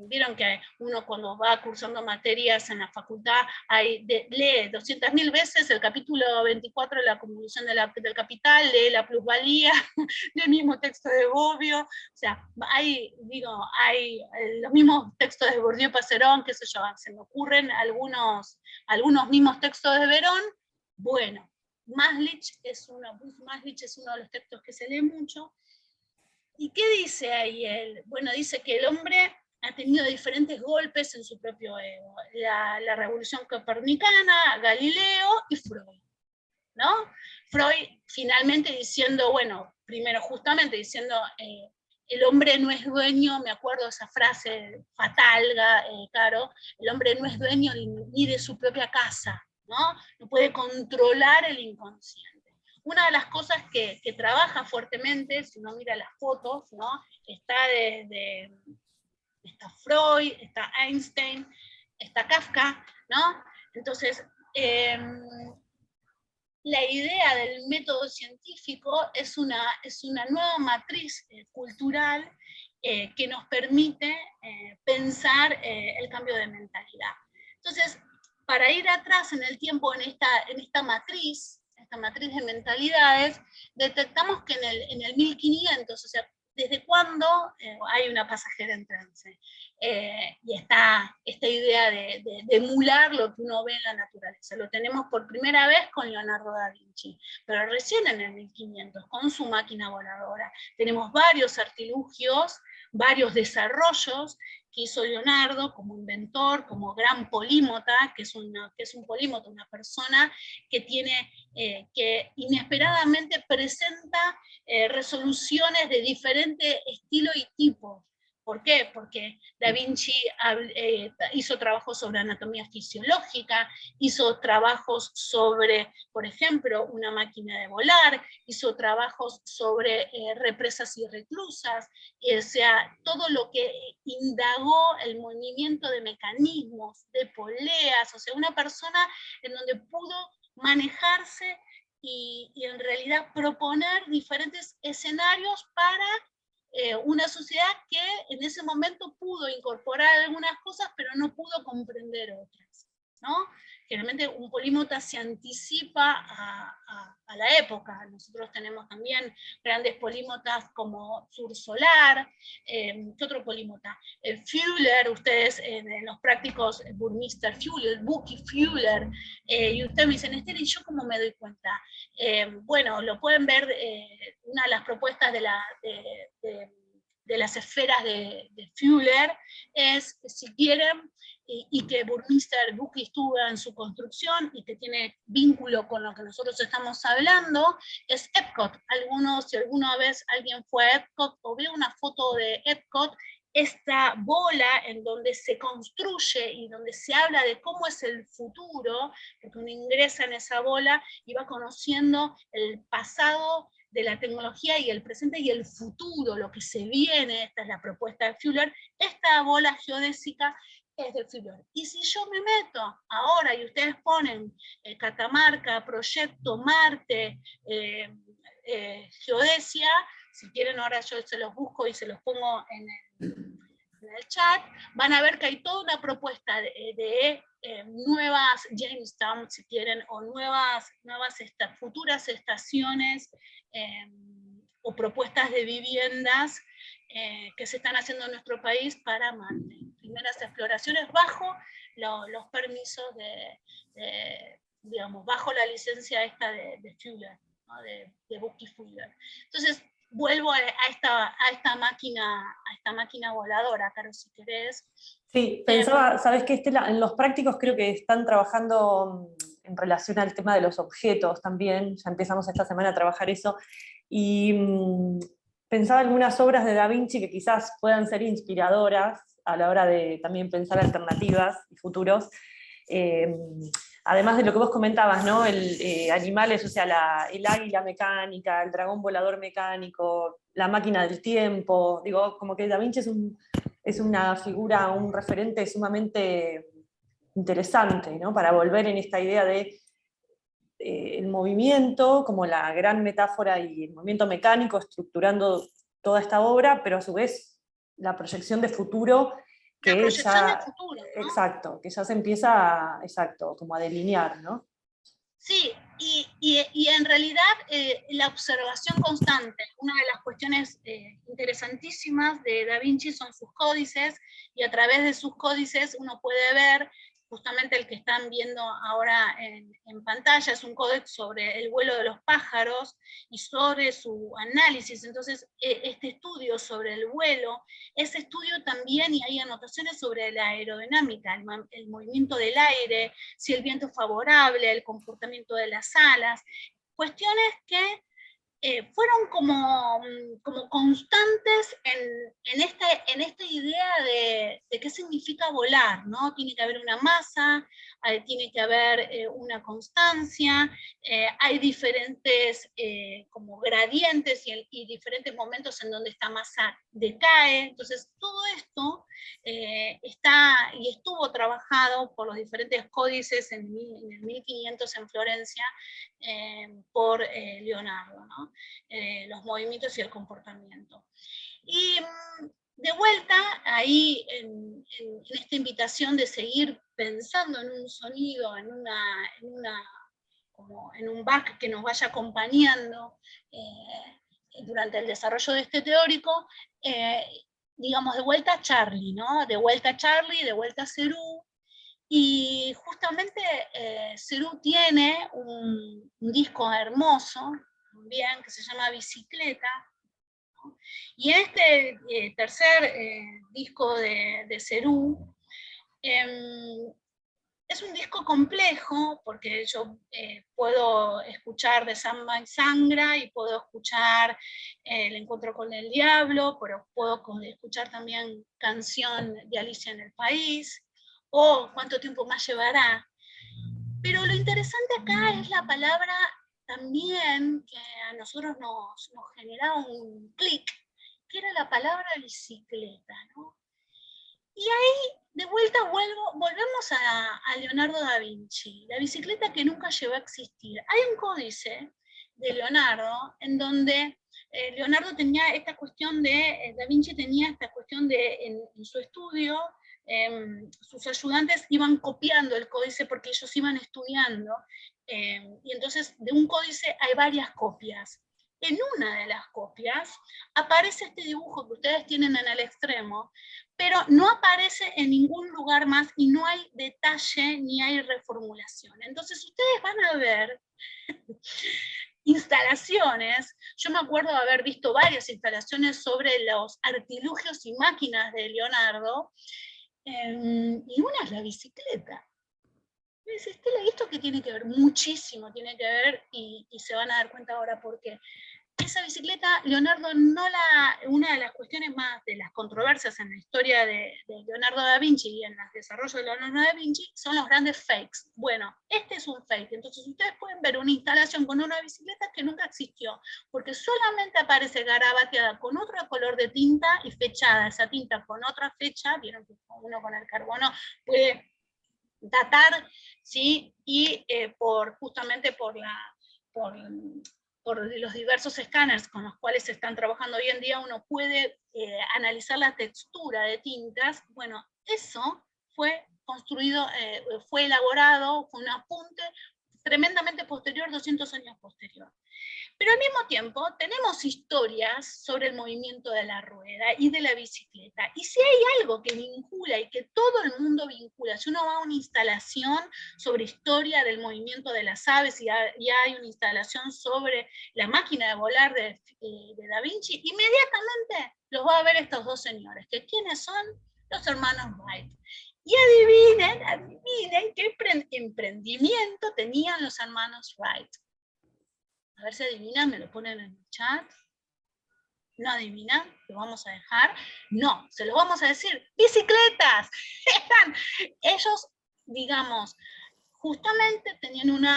vieron que uno cuando va cursando materias en la facultad lee 200.000 veces el capítulo 24 de la convolución del capital, lee la plusvalía, del mismo texto de Bobbio, o sea, hay los mismos textos de Bourdieu-Passeron, qué sé yo, se me ocurren algunos mismos textos de Verón. Bueno, Maslich es uno de los textos que se lee mucho. ¿Y qué dice ahí él? Bueno, dice que el hombre ha tenido diferentes golpes en su propio ego. La revolución copernicana, Galileo y Freud, ¿no? Freud finalmente diciendo, bueno, primero justamente diciendo, el hombre no es dueño, me acuerdo de esa frase fatal, Caro, el hombre no es dueño ni de su propia casa, ¿no? No puede controlar el inconsciente. Una de las cosas que trabaja fuertemente, si uno mira las fotos, ¿no? Está Freud, está Einstein, está Kafka, ¿no? Entonces, la idea del método científico es una nueva matriz cultural que nos permite pensar el cambio de mentalidad. Entonces, para ir atrás en el tiempo en esta matriz de mentalidades, detectamos que en el 1500, o sea, ¿desde cuándo hay una pasajera en trance? Y está esta idea de emular lo que uno ve en la naturaleza. Lo tenemos por primera vez con Leonardo da Vinci, pero recién en el 1500, con su máquina voladora. Tenemos varios artilugios, varios desarrollos que hizo Leonardo como inventor, como gran polímota, que es un polímota, una persona que que inesperadamente presenta resoluciones de diferente estilo y tipo. ¿Por qué? Porque Da Vinci hizo trabajos sobre anatomía fisiológica, hizo trabajos sobre, por ejemplo, una máquina de volar, hizo trabajos sobre represas y reclusas, o sea, todo lo que indagó el movimiento de mecanismos, de poleas, o sea, una persona en donde pudo manejarse y en realidad proponer diferentes escenarios para una sociedad que en ese momento pudo incorporar algunas cosas, pero no pudo comprender otras, ¿no? Generalmente un polímota se anticipa a la época. Nosotros tenemos también grandes polímotas como Sur Solar. ¿Qué otro polímota? Fuller, ustedes en los prácticos, Burmeister Fuller, Bucky Fuller, y ustedes me dicen, Esther, ¿y yo cómo me doy cuenta? Bueno, lo pueden ver, una de las propuestas de las esferas de Fuller es, si quieren, y que Burmeister Bucky estuvo en su construcción y que tiene vínculo con lo que nosotros estamos hablando, es Epcot. Si alguna vez alguien fue a Epcot o ve una foto de Epcot, esta bola en donde se construye y donde se habla de cómo es el futuro, porque uno ingresa en esa bola y va conociendo el pasado de la tecnología y el presente y el futuro, lo que se viene. Esta es la propuesta de Fuller. Esta bola geodésica es de Fuller. Y si yo me meto ahora y ustedes ponen Catamarca, Proyecto Marte, Geodesia, si quieren ahora yo se los busco y se los pongo en el chat, van a ver que hay toda una propuesta de nuevas Jamestown, si quieren, o futuras estaciones o propuestas de viviendas que se están haciendo en nuestro país para Marte. Primeras exploraciones bajo los permisos digamos, bajo la licencia esta de Fuller, ¿no? de Bucky Fuller. Entonces, vuelvo a esta máquina voladora, Caro, si querés. Sí, pensaba, sabes que Estela, en los prácticos creo que están trabajando en relación al tema de los objetos también, ya empezamos esta semana a trabajar eso, y pensaba en algunas obras de Da Vinci que quizás puedan ser inspiradoras a la hora de también pensar alternativas y futuros. además de lo que vos comentabas, ¿no? Animales, o sea, el águila mecánica, el dragón volador mecánico, la máquina del tiempo, digo, como que Da Vinci es una figura, un referente sumamente interesante, ¿no? Para volver en esta idea de el movimiento como la gran metáfora y el movimiento mecánico estructurando toda esta obra, pero a su vez la proyección de futuro La que proyección de ya, futuro, ¿no? exacto, que ya se empieza, exacto, como a delinear, ¿no? Sí, y en realidad la observación constante, una de las cuestiones interesantísimas de Da Vinci son sus códices, y a través de sus códices uno puede ver, justamente el que están viendo ahora en pantalla, es un códex sobre el vuelo de los pájaros y sobre su análisis. Entonces, este estudio sobre el vuelo, ese estudio también, y hay anotaciones sobre la aerodinámica, el movimiento del aire, si el viento es favorable, el comportamiento de las alas, cuestiones que fueron como constantes en esta idea de qué significa volar, ¿no? Tiene que haber una masa, tiene que haber una constancia, hay diferentes como gradientes y diferentes momentos en donde esta masa decae. Entonces, todo esto está y estuvo trabajado por los diferentes códices en el 1500 en Florencia por Leonardo, ¿no? Los movimientos y el comportamiento. Y de vuelta, ahí en esta invitación de seguir pensando en un sonido, como en un back que nos vaya acompañando durante el desarrollo de este teórico, digamos, de vuelta a Charlie, ¿no? De vuelta a Charlie, de vuelta a Cerú, y justamente Cerú tiene un disco hermoso, también, que se llama Bicicleta, ¿no? Y en este tercer disco de Cerú, es un disco complejo, porque yo puedo escuchar de Samba y Sangra, y puedo escuchar El encuentro con el diablo, pero puedo escuchar también Canción de Alicia en el País, o Cuánto tiempo más llevará. Pero lo interesante acá es la palabra también que a nosotros nos generaba un clic, que era la palabra bicicleta, ¿no? Y ahí, de vuelta, volvemos a Leonardo da Vinci, la bicicleta que nunca llegó a existir. Hay un códice de Leonardo en donde Leonardo tenía esta cuestión de, Da Vinci tenía esta cuestión de, en su estudio, sus ayudantes iban copiando el códice porque ellos iban estudiando, y entonces de un códice hay varias copias. En una de las copias aparece este dibujo que ustedes tienen en el extremo, pero no aparece en ningún lugar más y no hay detalle ni hay reformulación. Entonces ustedes van a ver instalaciones. Yo me acuerdo de haber visto varias instalaciones sobre los artilugios y máquinas de Leonardo, y una es la bicicleta. Me dice, Estela, ¿y esto qué tiene que ver? Muchísimo tiene que ver, y se van a dar cuenta ahora por qué. Esa bicicleta, Leonardo una de las cuestiones más, de las controversias en la historia de Leonardo da Vinci y en el desarrollo de Leonardo da Vinci, son los grandes fakes. Bueno, este es un fake, entonces ustedes pueden ver una instalación con una bicicleta que nunca existió, porque solamente aparece garabateada con otro color de tinta y fechada esa tinta con otra fecha. Vieron que uno con el carbono puede datar, ¿sí? Y justamente por los diversos escáneres con los cuales se están trabajando hoy en día, uno puede analizar la textura de tintas. Bueno, eso fue construido, fue elaborado, fue un apunte tremendamente posterior, 200 años posterior. Pero al mismo tiempo tenemos historias sobre el movimiento de la rueda y de la bicicleta. Y si hay algo que vincula y que todo el mundo vincula, si uno va a una instalación sobre historia del movimiento de las aves y hay una instalación sobre la máquina de volar de Da Vinci, inmediatamente los va a ver estos dos señores, que ¿quiénes son? Los hermanos Wright. Y adivinen qué emprendimiento tenían los hermanos Wright. A ver si adivinan, me lo ponen en el chat. ¿No adivinan? ¿Lo vamos a dejar? No, se lo vamos a decir. ¡Bicicletas! Ellos, digamos, justamente tenían un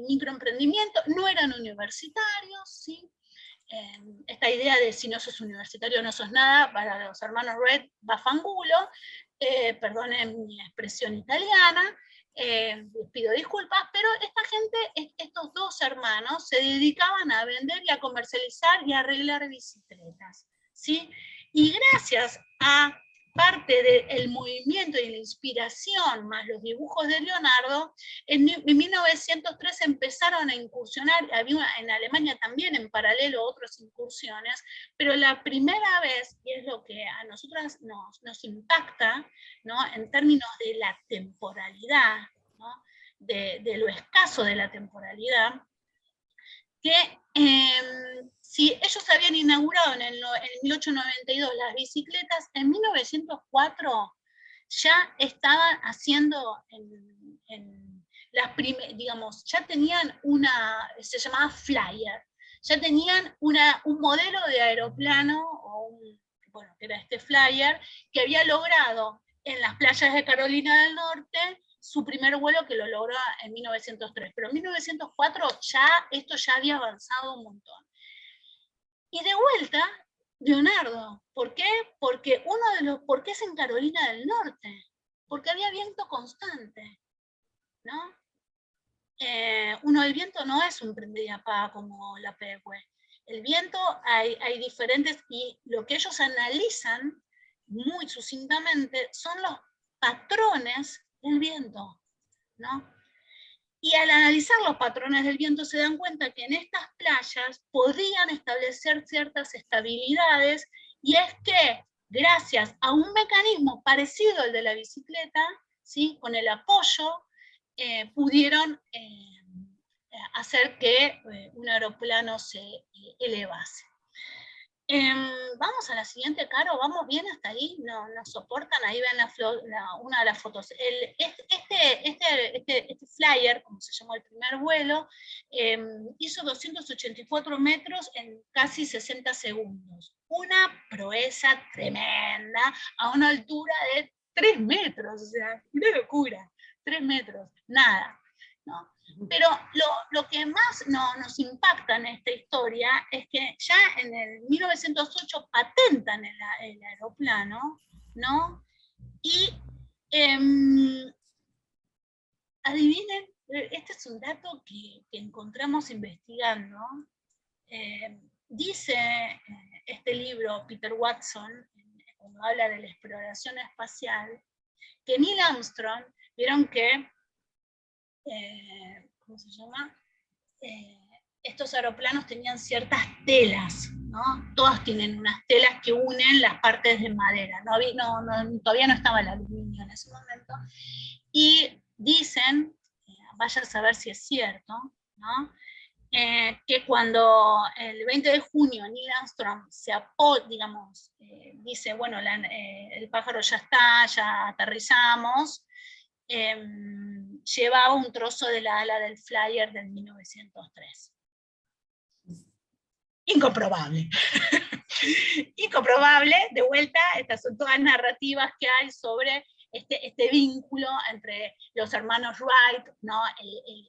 microemprendimiento, no eran universitarios, ¿sí? Esta idea de si no sos universitario no sos nada, para los hermanos Red va fangulo, perdonen mi expresión italiana, les pido disculpas, pero esta gente, estos dos hermanos, se dedicaban a vender y a comercializar y a arreglar bicicletas, ¿sí? Y gracias a parte del movimiento y la inspiración, más los dibujos de Leonardo, en 1903 empezaron a incursionar, había en Alemania también en paralelo otras incursiones, pero la primera vez, y es lo que a nosotras nos impacta, ¿no? En términos de la temporalidad, ¿no? de lo escaso de la temporalidad, que si ellos habían inaugurado en 1892 las bicicletas, en 1904 ya estaban haciendo digamos, ya tenían se llamaba Flyer, ya tenían un modelo de aeroplano, bueno, que era este Flyer, que había logrado en las playas de Carolina del Norte su primer vuelo, que lo logró en 1903, pero en 1904 esto ya había avanzado un montón. Y de vuelta, Leonardo, ¿por qué? Porque ¿por qué es en Carolina del Norte? Porque había viento constante, ¿no? El viento no es un prende y apaga como la Pehue. El viento hay diferentes, y lo que ellos analizan muy sucintamente son los patrones del viento, ¿no? Y al analizar los patrones del viento se dan cuenta que en estas playas podían establecer ciertas estabilidades, y es que gracias a un mecanismo parecido al de la bicicleta, ¿sí? Con el apoyo, pudieron hacer que un aeroplano se elevase. Vamos a la siguiente, Caro, ¿vamos bien hasta ahí? ¿Nos soportan? Ahí ven una de las fotos. Este Flyer, como se llamó el primer vuelo, hizo 284 metros en casi 60 segundos. Una proeza tremenda a una altura de 3 metros, o sea, una locura. 3 metros, nada, ¿no? Pero lo que más nos impacta en esta historia es que ya en el 1908 patentan el aeroplano, ¿no? Y adivinen, este es un dato que encontramos investigando. Dice este libro, Peter Watson, cuando habla de la exploración espacial, que Neil Armstrong, vieron que ¿cómo se llama? Estos aeroplanos tenían ciertas telas, ¿no? Todas tienen unas telas que unen las partes de madera. Todavía no estaba el aluminio en ese momento. Y dicen, vaya a saber si es cierto, ¿no? Que cuando el 20 de junio Neil Armstrong digamos, dice, bueno, el pájaro ya está, ya aterrizamos, llevaba un trozo de la ala del Flyer del 1903. Incomprobable. Incomprobable, de vuelta, estas son todas narrativas que hay sobre este vínculo entre los hermanos Wright, ¿no?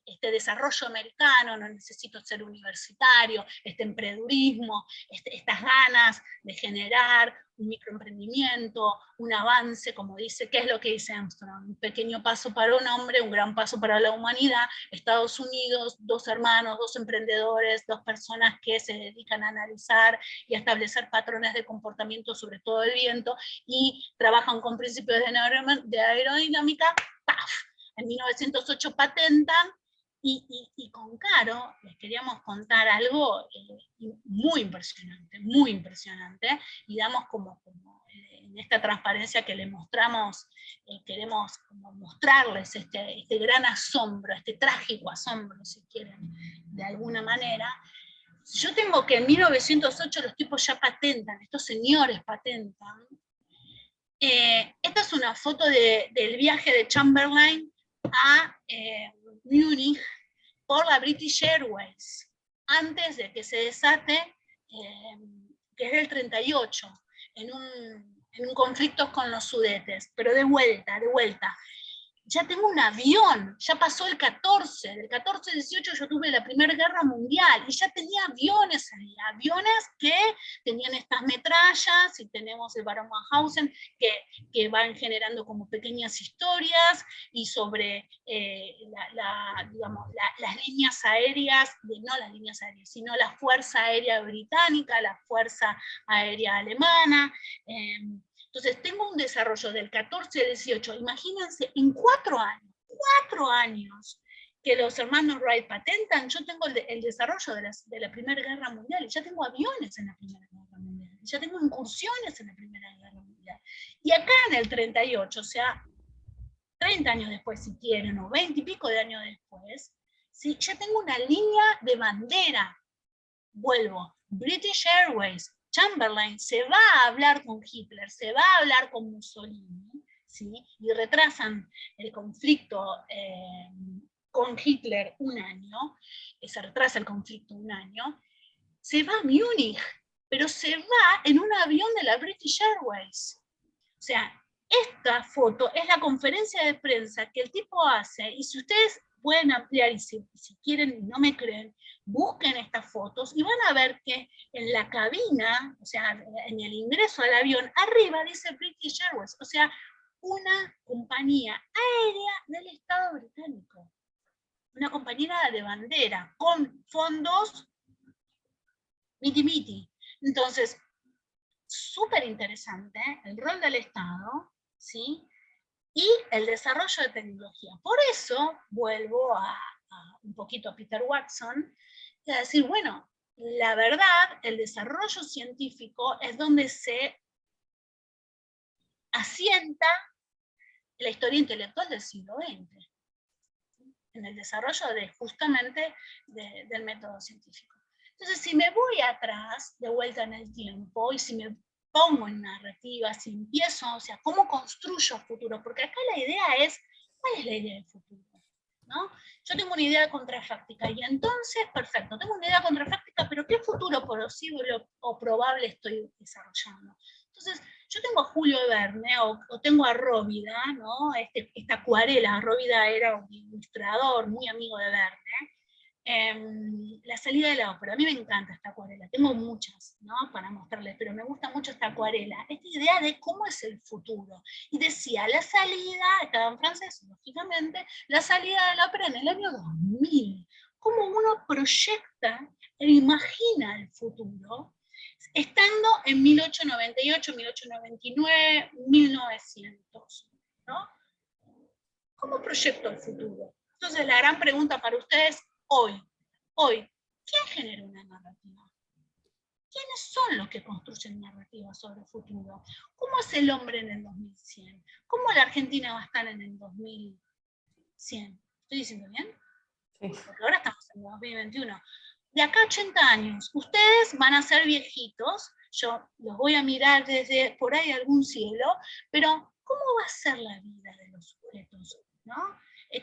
Este desarrollo americano, no necesito ser universitario, este emprendedurismo, estas ganas de generar un microemprendimiento, un avance, como dice, ¿qué es lo que dice Armstrong? Un pequeño paso para un hombre, un gran paso para la humanidad. Estados Unidos, 2 hermanos, 2 emprendedores, 2 personas que se dedican a analizar y a establecer patrones de comportamiento sobre todo el viento, y trabajan con principios de aerodinámica. ¡Paf! En 1908 patentan, y con Caro les queríamos contar algo muy impresionante, y damos como en esta transparencia que le mostramos, queremos como mostrarles este gran asombro, este trágico asombro, si quieren, de alguna manera. Yo tengo que en 1908 los tipos ya patentan, estos señores patentan. Esta es una foto del viaje de Chamberlain a Múnich por la British Airways, antes de que se desate, que es del 38, en un conflicto con los Sudetes, pero de vuelta. ya tengo un avión, ya pasó el 14, del 14 al 18 yo tuve la Primera Guerra Mundial, y ya tenía aviones ahí, aviones que tenían estas metrallas, y tenemos el Barón Mauthausen, que van generando como pequeñas historias, y sobre digamos, las líneas aéreas, no las líneas aéreas, sino la Fuerza Aérea Británica, la Fuerza Aérea Alemana. Entonces, tengo un desarrollo del 14 al 18, imagínense, en 4 años que los hermanos Wright patentan, yo tengo el desarrollo de la Primera Guerra Mundial, y ya tengo aviones en la Primera Guerra Mundial, y ya tengo incursiones en la Primera Guerra Mundial. Y acá en el 38, o sea, 30 años después, si quieren, o 20 y pico de años después, ¿sí? Ya tengo una línea de bandera. Vuelvo, British Airways, Chamberlain se va a hablar con Hitler, se va a hablar con Mussolini, ¿sí? Y retrasan el conflicto con Hitler un año, se retrasa el conflicto un año, se va a Múnich, pero se va en un avión de la British Airways. O sea, esta foto es la conferencia de prensa que el tipo hace, y si ustedes pueden ampliar, y si quieren y no me creen, busquen estas fotos y van a ver que en la cabina, o sea, en el ingreso al avión, arriba dice British Airways, o sea, una compañía aérea del Estado británico, una compañía de bandera, con fondos miti-miti. Entonces, súper interesante el rol del Estado, ¿sí? Y el desarrollo de tecnología. Por eso vuelvo a un poquito a Peter Watson, y a decir, bueno, la verdad, el desarrollo científico es donde se asienta la historia intelectual del siglo XX, en el desarrollo justamente del método científico. Entonces, si me voy atrás, de vuelta en el tiempo, y si me pongo en narrativa, si empiezo, o sea, ¿cómo construyo futuro? Porque acá la idea es, ¿cuál es la idea del futuro? ¿No? Yo tengo una idea contrafáctica, y entonces, perfecto, tengo una idea contrafáctica, pero ¿qué futuro posible o probable estoy desarrollando? Entonces, yo tengo a Julio Verne, o tengo a Róbida, ¿no? Esta acuarela. Róbida era un ilustrador muy amigo de Verne. La salida de la ópera, a mí me encanta esta acuarela, tengo muchas, ¿no? Para mostrarles, pero me gusta mucho esta acuarela, esta idea de cómo es el futuro. Y decía, la salida, estaba en francés, lógicamente, la salida de la ópera en el año 2000, cómo uno proyecta e imagina el futuro, estando en 1898, 1899, 1900, ¿no? ¿Cómo proyecto el futuro? Entonces, la gran pregunta para ustedes hoy, ¿quién genera una narrativa? ¿Quiénes son los que construyen narrativas sobre el futuro? ¿Cómo es el hombre en el 2100? ¿Cómo la Argentina va a estar en el 2100? ¿Estoy diciendo bien? Sí. Porque ahora estamos en el 2021. De acá a 80 años, ustedes van a ser viejitos, yo los voy a mirar desde por ahí algún cielo, pero ¿cómo va a ser la vida de los sujetos? ¿No?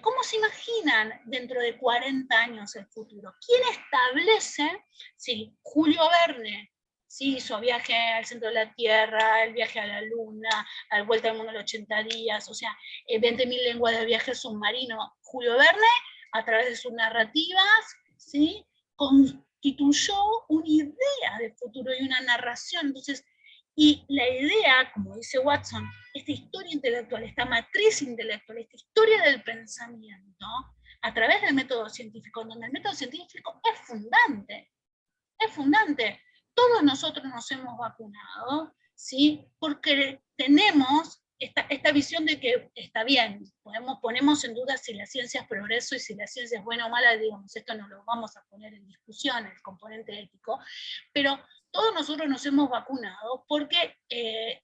¿Cómo se imaginan dentro de 40 años el futuro? ¿Quién establece si Julio Verne hizo viaje al centro de la Tierra, el viaje a la Luna, a la vuelta al mundo en 80 días, o sea, 20.000 lenguas de viaje submarino? Julio Verne, a través de sus narrativas, ¿sí? Constituyó una idea de futuro y una narración. Entonces, y la idea, como dice Watson, esta historia intelectual, esta matriz intelectual, esta historia del pensamiento, a través del método científico, donde el método científico es fundante. Es fundante. Todos nosotros nos hemos vacunado, ¿sí? Porque tenemos esta visión de que está bien, ponemos en duda si la ciencia es progreso y si la ciencia es buena o mala, digamos, esto no lo vamos a poner en discusión, el componente ético, pero todos nosotros nos hemos vacunado porque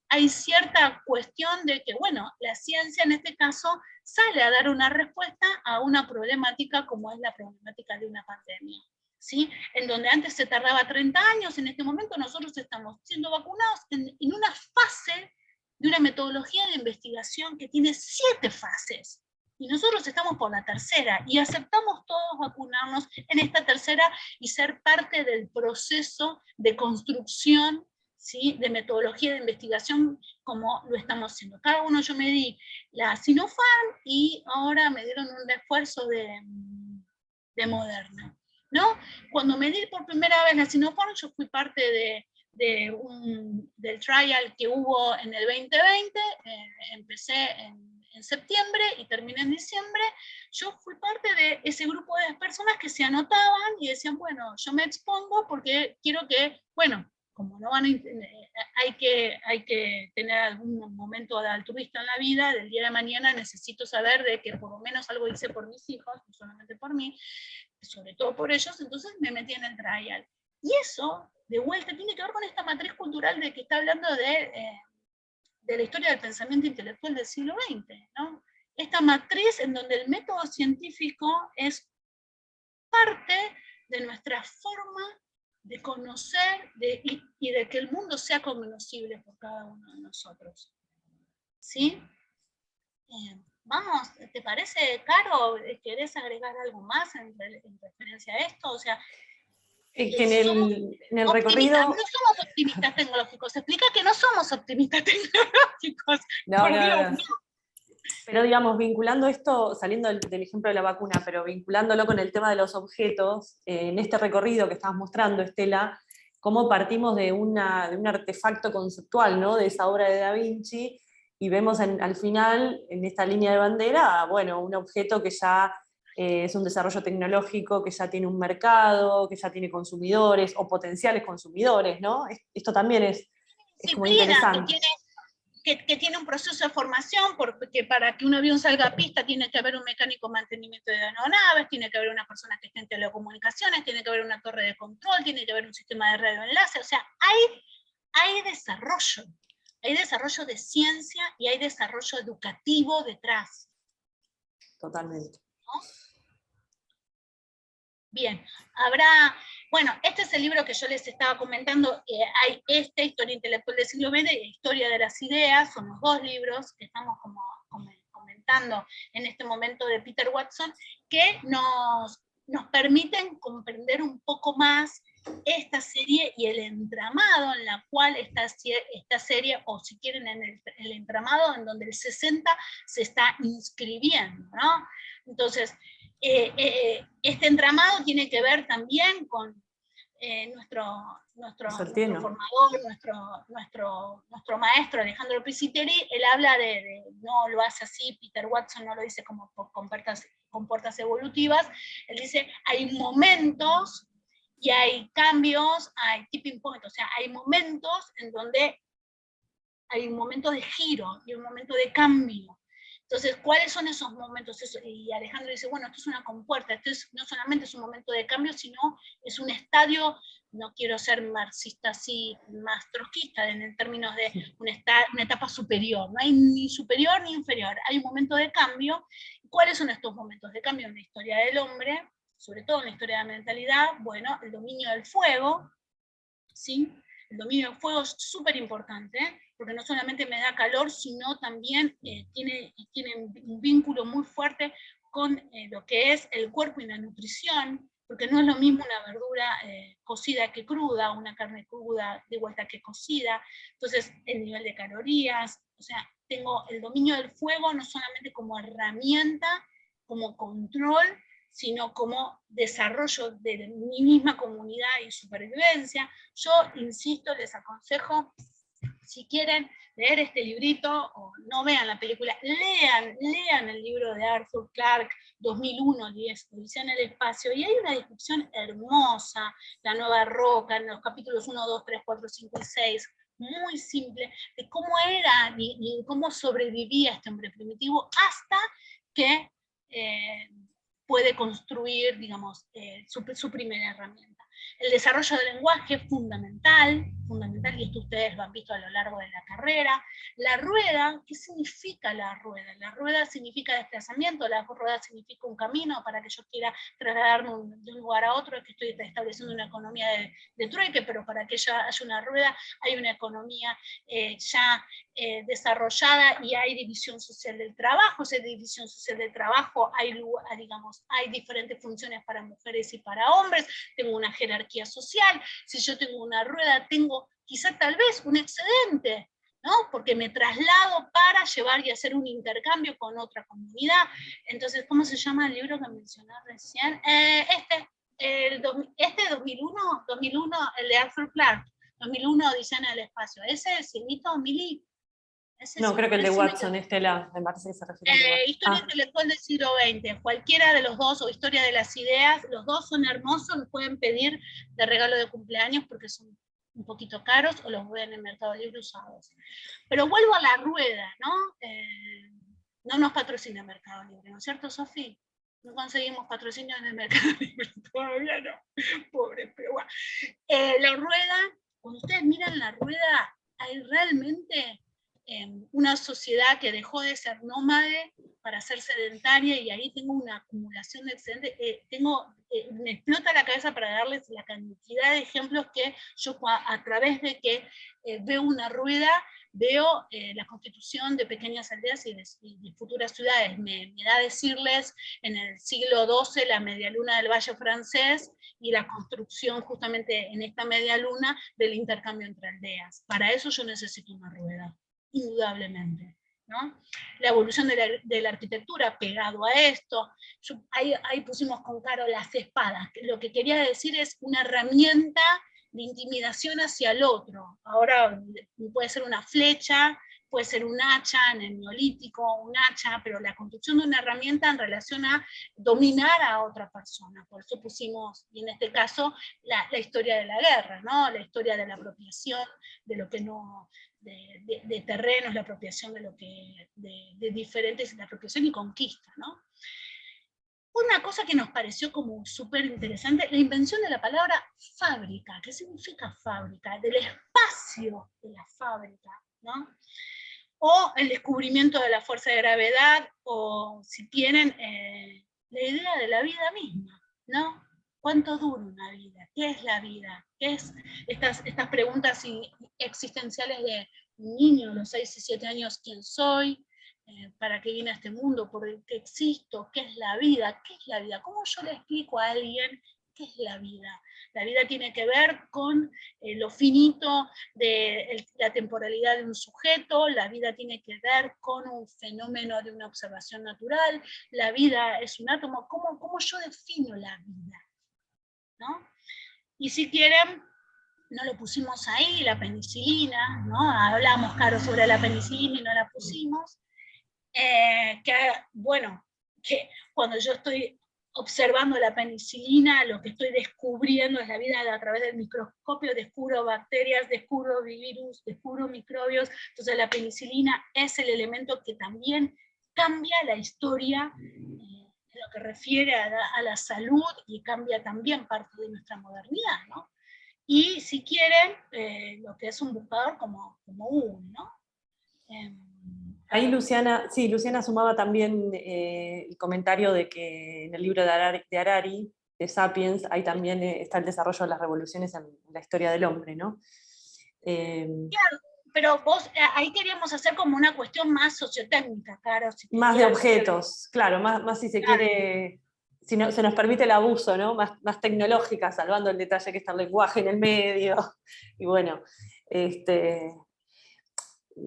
hay cierta cuestión de que, bueno, la ciencia en este caso sale a dar una respuesta a una problemática como es la problemática de una pandemia. ¿Sí? En donde antes se tardaba 30 años, en este momento nosotros estamos siendo vacunados en una fase de una metodología de investigación que tiene 7 fases. Y nosotros estamos por la tercera, y aceptamos todos vacunarnos en esta tercera y ser parte del proceso de construcción, ¿sí? De metodología de investigación como lo estamos haciendo. Cada uno yo me di la Sinopharm y ahora me dieron un refuerzo de Moderna, ¿no? Cuando me di por primera vez la Sinopharm, yo fui parte del trial que hubo en el 2020, empecé en septiembre y terminé en diciembre. Yo fui parte de ese grupo de personas que se anotaban y decían, bueno, yo me expongo porque quiero que, bueno, como no van a, hay que tener algún momento de altruista en la vida, del día de mañana necesito saber de que por lo menos algo hice por mis hijos, no solamente por mí, sobre todo por ellos, entonces me metí en el trial. Y eso, de vuelta, tiene que ver con esta matriz cultural de que está hablando de la historia del pensamiento intelectual del siglo XX, ¿no? Esta matriz en donde el método científico es parte de nuestra forma de conocer y de que el mundo sea cognoscible por cada uno de nosotros. ¿Sí? Vamos, ¿te parece, Caro? ¿Querés agregar algo más en referencia a esto? O sea, que en el recorrido... No somos optimistas tecnológicos. Se explica que no somos optimistas tecnológicos. No, no. Pero digamos, vinculando esto, saliendo del ejemplo de la vacuna, pero vinculándolo con el tema de los objetos, en este recorrido que estabas mostrando, Estela, cómo partimos de un artefacto conceptual, ¿no? De esa obra de Da Vinci, y vemos al final, en esta línea de bandera, bueno, un objeto que ya es un desarrollo tecnológico, que ya tiene un mercado, que ya tiene consumidores o potenciales consumidores, ¿no? Esto también es como interesante. Que tiene un proceso de formación, porque para que un avión salga a pista tiene que haber un mecánico de mantenimiento de aeronaves, tiene que haber una persona que esté en telecomunicaciones, tiene que haber una torre de control, tiene que haber un sistema de radioenlace, o sea, hay desarrollo de ciencia y hay desarrollo educativo detrás. Totalmente. ¿No? Bien, bueno, este es el libro que yo les estaba comentando, hay Historia intelectual del siglo XX y Historia de las ideas, son los dos libros que estamos como comentando en este momento de Peter Watson, que nos permiten comprender un poco más esta serie y el entramado en la cual esta serie, o si quieren en el entramado en donde el 60 se está inscribiendo, ¿no? Entonces, este entramado tiene que ver también con nuestro formador, nuestro maestro Alejandro Pisiteri. Él habla no lo hace así, Peter Watson no lo dice como por compuertas evolutivas, él dice hay momentos y hay cambios, hay tipping point, o sea, hay momentos en donde hay un momento de giro y un momento de cambio. Entonces, ¿cuáles son esos momentos? Y Alejandro dice, bueno, esto es una compuerta, esto no solamente es un momento de cambio, sino es un estadio, no quiero ser marxista así, más trotskista, en términos de una etapa superior, no hay ni superior ni inferior, hay un momento de cambio. ¿Cuáles son estos momentos de cambio en la historia del hombre? Sobre todo en la historia de la mentalidad, bueno, el dominio del fuego, ¿sí? El dominio del fuego es súper importante, porque no solamente me da calor, sino también tiene un vínculo muy fuerte con lo que es el cuerpo y la nutrición, porque no es lo mismo una verdura cocida que cruda, una carne cruda de vuelta que cocida, entonces el nivel de calorías, o sea, tengo el dominio del fuego no solamente como herramienta, como control, sino como desarrollo de mi misma comunidad y supervivencia. Yo, insisto, les aconsejo, si quieren leer este librito, o no vean la película, lean el libro de Arthur Clarke, 2001, Odisea en el espacio, y hay una descripción hermosa, la nueva roca, en los capítulos 1, 2, 3, 4, 5 y 6, muy simple, de cómo era y cómo sobrevivía este hombre primitivo hasta que puede construir, digamos, su primera herramienta. El desarrollo del lenguaje es fundamental, y esto ustedes lo han visto a lo largo de la carrera. La rueda, ¿qué significa la rueda? La rueda significa desplazamiento, la rueda significa un camino para que yo quiera trasladarme de un lugar a otro, que estoy estableciendo una economía de trueque, pero para que haya una rueda hay una economía ya desarrollada y hay división social del trabajo. Esa división social del trabajo hay, digamos, hay diferentes funciones para mujeres y para hombres, tengo una jerarquía jerarquía social. Si yo tengo una rueda, tengo quizá tal vez un excedente, ¿no? Porque me traslado para llevar y hacer un intercambio con otra comunidad. Entonces, ¿cómo se llama el libro que mencioné recién? Este 2001, el de Arthur Clarke, 2001, Odisea en el espacio. ¿Ese es Cienito, Mili? No, creo que el de Watson, Estela, me parece que se refiere al de Watson. Historia intelectual del siglo XX, cualquiera de los dos, o Historia de las ideas, los dos son hermosos, los pueden pedir de regalo de cumpleaños porque son un poquito caros, o los ven en el Mercado Libre usados. Pero vuelvo a la rueda, ¿no? No nos patrocina Mercado Libre, ¿no es cierto, Sofía? No conseguimos patrocinio en el Mercado Libre, todavía no, pobre, pero bueno. La rueda, cuando ustedes miran la rueda, hay realmente una sociedad que dejó de ser nómade para ser sedentaria, y ahí tengo una acumulación de excedentes. Me explota la cabeza para darles la cantidad de ejemplos que yo, a través de que veo una rueda, veo la constitución de pequeñas aldeas y de futuras ciudades. Me da decirles en el siglo XII la medialuna del Valle francés y la construcción justamente en esta medialuna del intercambio entre aldeas. Para eso yo necesito una rueda, indudablemente, ¿no? La evolución de la arquitectura pegado a esto. Ahí pusimos con Caro las espadas. Lo que quería decir es una herramienta de intimidación hacia el otro. Ahora puede ser una flecha, puede ser un hacha en el neolítico, un hacha, pero la construcción de una herramienta en relación a dominar a otra persona. Por eso pusimos, y en este caso, la historia de la guerra, ¿no? La historia de la apropiación, de lo que no... De terrenos, la apropiación de diferentes, la apropiación y conquista, ¿no? Una cosa que nos pareció como súper interesante, la invención de la palabra fábrica. ¿Qué significa fábrica? Del espacio de la fábrica, ¿no? O el descubrimiento de la fuerza de gravedad, o si tienen la idea de la vida misma, ¿no? ¿Cuánto dura una vida? ¿Qué es la vida? ¿Qué es estas preguntas existenciales de un niño a los 6 y 7 años? ¿Quién soy? ¿Para qué vine a este mundo? ¿Por qué existo? ¿Qué es la vida? ¿Qué es la vida? ¿Cómo yo le explico a alguien qué es la vida? La vida tiene que ver con lo finito de la temporalidad de un sujeto, la vida tiene que ver con un fenómeno de una observación natural, la vida es un átomo. ¿Cómo yo defino la vida? ¿No? Y si quieren, no lo pusimos ahí, la penicilina, ¿no? Hablamos, Caro, sobre la penicilina y no la pusimos. Bueno, que cuando yo estoy observando la penicilina, lo que estoy descubriendo es la vida a través del microscopio, descubro bacterias, descubro virus, descubro microbios. Entonces la penicilina es el elemento que también cambia la historia en lo que refiere a la salud, y cambia también parte de nuestra modernidad, ¿no? Y si quieren, lo que es un buscador como ¿no? Ahí Luciana sumaba también el comentario de que en el libro de Harari, de Sapiens, ahí también está el desarrollo de las revoluciones en la historia del hombre, ¿no? Claro, pero vos, ahí queríamos hacer como una cuestión más sociotécnica, claro. Más de objetos, claro, más si se quiere, si no, se nos permite el abuso, ¿no? Más tecnológica, salvando el detalle que está el lenguaje en el medio. Y bueno,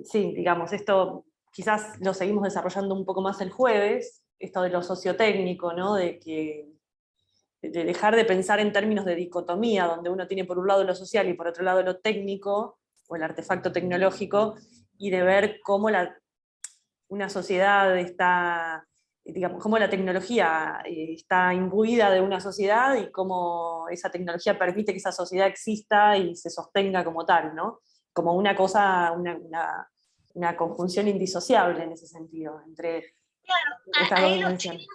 sí, digamos, esto quizás lo seguimos desarrollando un poco más el jueves, esto de lo sociotécnico, ¿no? De dejar de pensar en términos de dicotomía, donde uno tiene por un lado lo social y por otro lado lo técnico, o el artefacto tecnológico, y de ver cómo una sociedad está, digamos, cómo la tecnología está imbuida de una sociedad y cómo esa tecnología permite que esa sociedad exista y se sostenga como tal, ¿no? Como una cosa, una conjunción indisociable en ese sentido, entre estas dos dimensiones.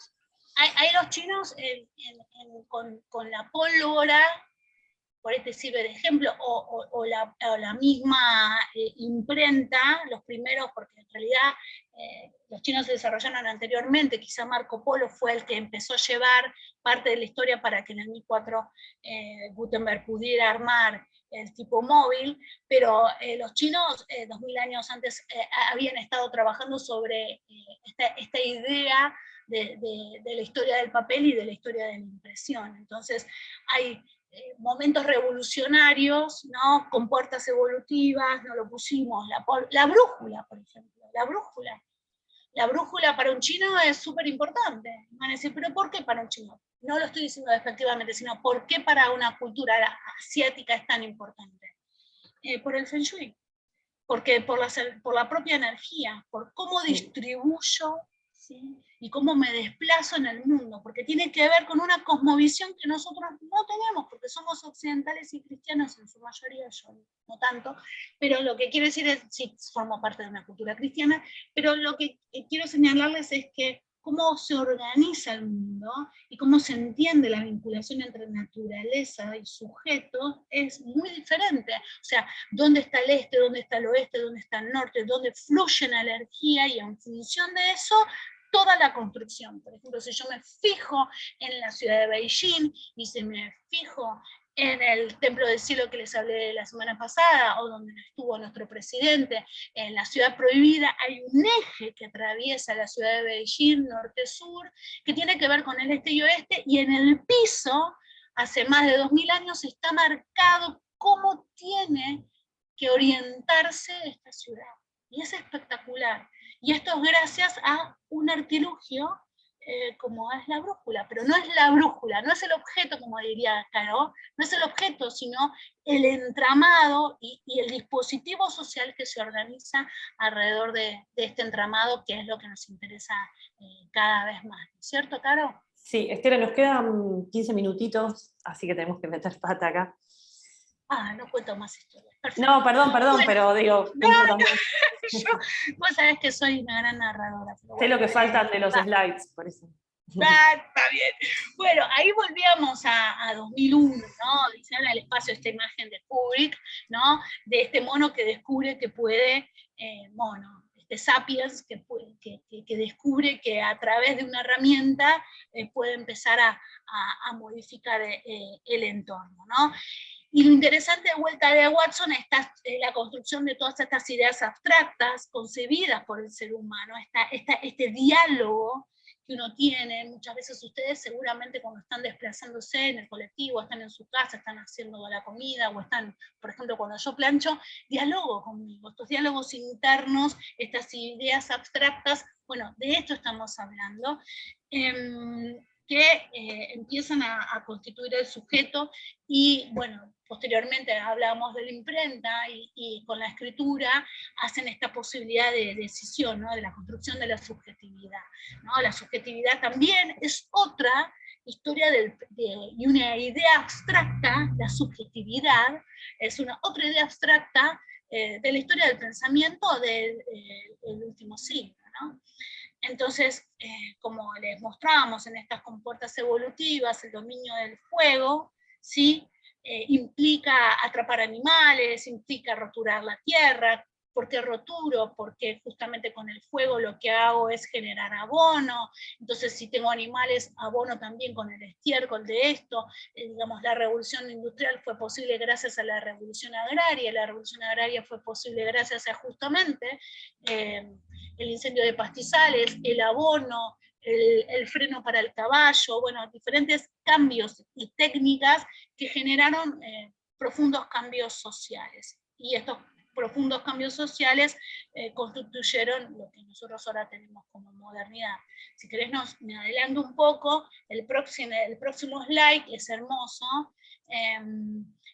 Ahí los chinos con la pólvora, por este sirve de ejemplo, o la misma imprenta, los primeros, porque en realidad los chinos se desarrollaron anteriormente, quizá Marco Polo fue el que empezó a llevar parte de la historia para que en el 1004 Gutenberg pudiera armar el tipo móvil, pero los chinos 2000 años antes habían estado trabajando sobre esta idea de la historia del papel y de la historia de la impresión. Entonces hay momentos revolucionarios, ¿no? Con puertas evolutivas, no lo pusimos, la brújula, por ejemplo, la brújula. La brújula para un chino es súper importante. Van a decir, ¿pero por qué para un chino? No lo estoy diciendo despectivamente, sino ¿por qué para una cultura asiática es tan importante? Por el Feng Shui. Porque por la propia energía, por cómo distribuyo, ¿sí? Y cómo me desplazo en el mundo, porque tiene que ver con una cosmovisión que nosotros no tenemos, porque somos occidentales y cristianos en su mayoría, yo no tanto, pero lo que quiero decir es, sí, formo parte de una cultura cristiana, pero lo que quiero señalarles es que cómo se organiza el mundo y cómo se entiende la vinculación entre naturaleza y sujeto es muy diferente. O sea, dónde está el este, dónde está el oeste, dónde está el norte, dónde fluye la energía, y en función de eso, toda la construcción. Por ejemplo, si yo me fijo en la ciudad de Beijing, y si me fijo en el Templo del Cielo que les hablé la semana pasada, o donde estuvo nuestro presidente, en la ciudad prohibida, hay un eje que atraviesa la ciudad de Beijing, norte-sur, que tiene que ver con el este y oeste, y en el piso, hace más de 2000 años, está marcado cómo tiene que orientarse esta ciudad. Y es espectacular. Y esto es gracias a un artilugio como es la brújula, pero no es la brújula, no es el objeto, como diría Caro, no es el objeto, sino el entramado y el dispositivo social que se organiza alrededor de este entramado, que es lo que nos interesa cada vez más. ¿Cierto, Caro? Sí, Estela, nos quedan 15 minutitos, así que tenemos que meter pata acá. No cuento más historias. Perfecto. No, perdón, bueno, pero digo, cuento también. Vos sabés que soy una gran narradora. Sé bueno, lo que faltan de los slides, por eso. Está bien. Bueno, ahí volvíamos a 2001, ¿no? Dice el espacio, esta imagen de Kubrick, ¿no? De este mono que descubre que puede, este sapiens que descubre que a través de una herramienta puede empezar a modificar el entorno, ¿no? Y lo interesante de vuelta de Watson es la construcción de todas estas ideas abstractas concebidas por el ser humano, este diálogo que uno tiene. Muchas veces ustedes seguramente cuando están desplazándose en el colectivo, están en su casa, están haciendo la comida, o están, por ejemplo, cuando yo plancho, diálogo conmigo, estos diálogos internos, estas ideas abstractas, bueno, de esto estamos hablando. Que empiezan a constituir el sujeto, y bueno, posteriormente hablábamos de la imprenta, y con la escritura hacen esta posibilidad de decisión, ¿no? De la construcción de la subjetividad, ¿no? La subjetividad también es otra historia y una idea abstracta. La subjetividad es otra idea abstracta de la historia del pensamiento del último siglo, ¿no? Entonces, como les mostrábamos en estas compuertas evolutivas, el dominio del fuego, ¿sí? Implica atrapar animales, implica roturar la tierra. ¿Por qué roturo? Porque justamente con el fuego lo que hago es generar abono. Entonces, si tengo animales, abono también con el estiércol de esto. Digamos, la revolución industrial fue posible gracias a la revolución agraria. La revolución agraria fue posible gracias a justamente el incendio de pastizales, el abono, el freno para el caballo, bueno, diferentes cambios y técnicas que generaron profundos cambios sociales. Y estos profundos cambios sociales constituyeron lo que nosotros ahora tenemos como modernidad. Si querés, me adelanto un poco, el próximo slide es hermoso,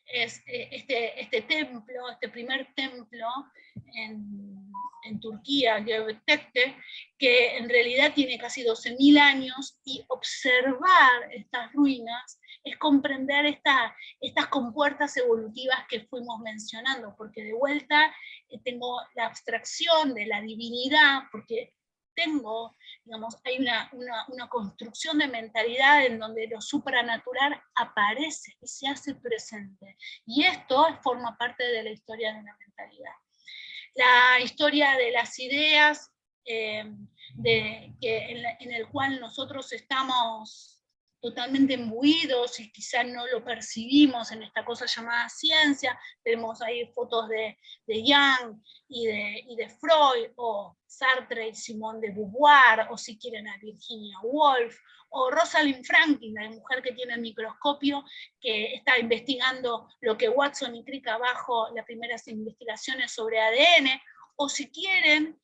es este templo, este primer templo en Turquía, Göbekli, que en realidad tiene casi 12.000 años, y observar estas ruinas es comprender estas compuertas evolutivas que fuimos mencionando, porque de vuelta tengo la abstracción de la divinidad, porque hay una construcción de mentalidad en donde lo supranatural aparece y se hace presente. Y esto forma parte de la historia de la mentalidad. La historia de las ideas en el cual nosotros estamos totalmente imbuidos y quizás no lo percibimos en esta cosa llamada ciencia. Tenemos ahí fotos de Jung y de Freud, o Sartre y Simone de Beauvoir, o si quieren a Virginia Woolf, o Rosalind Franklin, la mujer que tiene el microscopio, que está investigando lo que Watson y Crick abajo, las primeras investigaciones sobre ADN, o si quieren,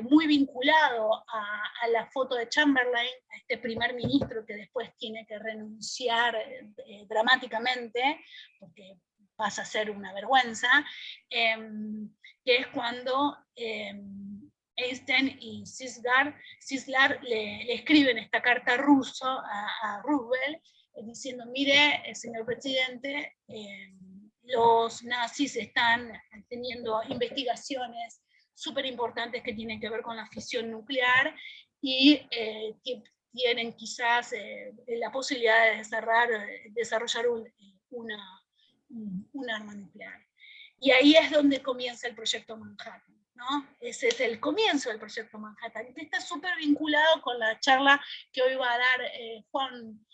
muy vinculado a la foto de Chamberlain, a este primer ministro que después tiene que renunciar dramáticamente, porque pasa a ser una vergüenza, que es cuando Einstein y Szilard le escriben esta carta ruso a Roosevelt, diciendo, mire, señor presidente, los nazis están teniendo investigaciones súper importantes que tienen que ver con la fisión nuclear y que tienen quizás la posibilidad de desarrollar un arma nuclear. Y ahí es donde comienza el proyecto Manhattan, ¿no? Ese es el comienzo del proyecto Manhattan, que está súper vinculado con la charla que hoy va a dar Juan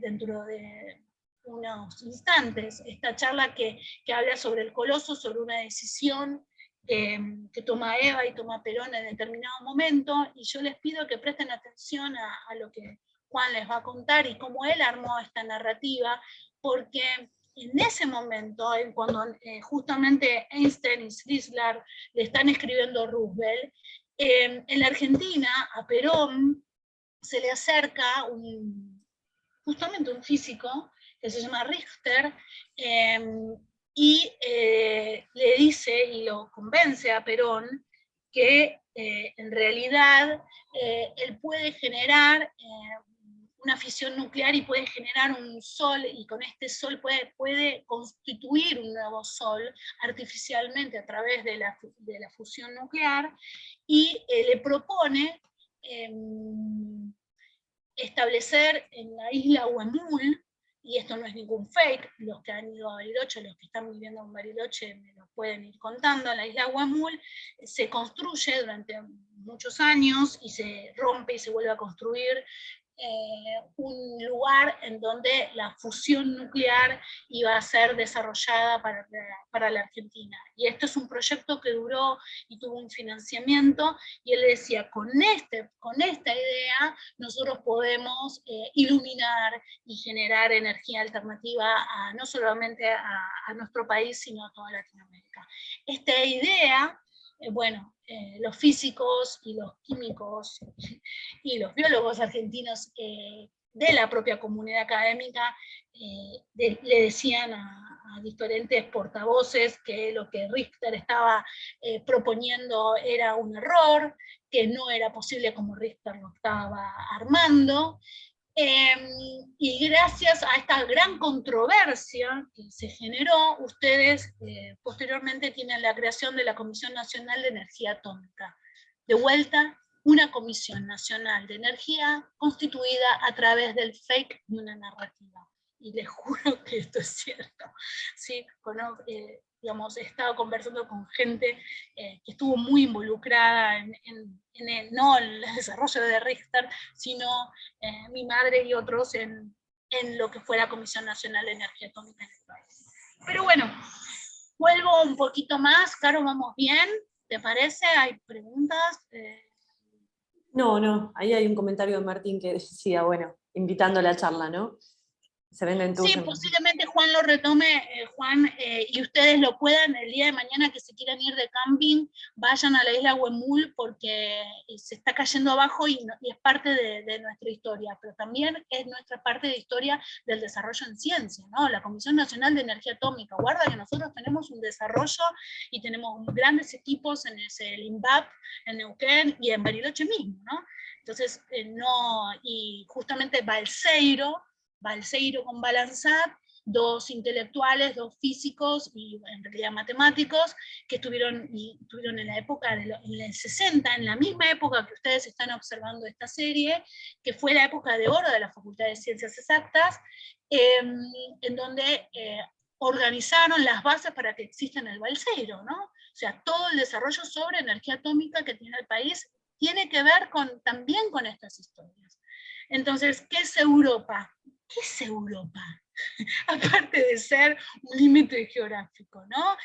dentro de unos instantes, esta charla que habla sobre el coloso, sobre una decisión que toma Eva y toma Perón en determinado momento, y yo les pido que presten atención a lo que Juan les va a contar y cómo él armó esta narrativa, porque en ese momento, cuando justamente Einstein y Szilard le están escribiendo a Roosevelt, en la Argentina a Perón se le acerca justamente un físico que se llama Richter, y le dice y lo convence a Perón que en realidad él puede generar una fisión nuclear y puede generar un sol, y con este sol puede constituir un nuevo sol artificialmente a través de la fusión nuclear, y le propone establecer en la isla Huemul, y esto no es ningún fake, los que han ido a Bariloche, los que están viviendo en Bariloche me lo pueden ir contando, la isla Huemul se construye durante muchos años y se rompe y se vuelve a construir un lugar en donde la fusión nuclear iba a ser desarrollada para la Argentina. Y esto es un proyecto que duró y tuvo un financiamiento, y él decía, con esta idea nosotros podemos iluminar y generar energía alternativa no solamente a nuestro país, sino a toda Latinoamérica. Esta idea, los físicos y los químicos y los biólogos argentinos de la propia comunidad académica le decían a diferentes portavoces que lo que Richter estaba proponiendo era un error, que no era posible como Richter lo estaba armando. Y gracias a esta gran controversia que se generó, ustedes posteriormente tienen la creación de la Comisión Nacional de Energía Atómica. De vuelta, una Comisión Nacional de Energía constituida a través del fake de una narrativa. Y les juro que esto es cierto. ¿Sí? He estado conversando con gente que estuvo muy involucrada no en el desarrollo de Richter, sino mi madre y otros en lo que fue la Comisión Nacional de Energía Atómica en el país. Pero bueno, vuelvo un poquito más. Caro, ¿vamos bien? ¿Te parece? ¿Hay preguntas? No, ahí hay un comentario de Martín que decía, bueno, invitando a la charla, ¿no? Se venden tus... Sí, posiblemente Juan lo retome, Juan, y ustedes lo puedan el día de mañana, que se quieran ir de camping, vayan a la isla Huemul, porque se está cayendo abajo y es parte de nuestra historia, pero también es nuestra parte de historia del desarrollo en ciencia, ¿no? La Comisión Nacional de Energía Atómica, guarda que nosotros tenemos un desarrollo y tenemos grandes equipos en el INVAP, en Neuquén y en Bariloche mismo, ¿no? Entonces, y justamente Balseiro con Balanzat, dos intelectuales, dos físicos y en realidad matemáticos, que estuvieron en la época, en el 60, en la misma época que ustedes están observando esta serie, que fue la época de oro de la Facultad de Ciencias Exactas, en donde organizaron las bases para que exista el Balseiro, ¿no? O sea, todo el desarrollo sobre energía atómica que tiene el país tiene que ver también con estas historias. Entonces, ¿qué es Europa? ¿Qué es Europa? Aparte de ser un límite geográfico, ¿no?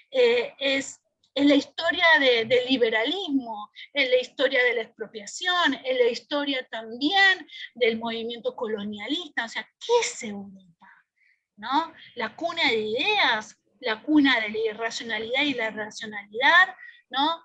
Es la historia del liberalismo, es la historia de la expropiación, es la historia también del movimiento colonialista. O sea, ¿qué es Europa? ¿No? La cuna de ideas, la cuna de la irracionalidad y la racionalidad, ¿no?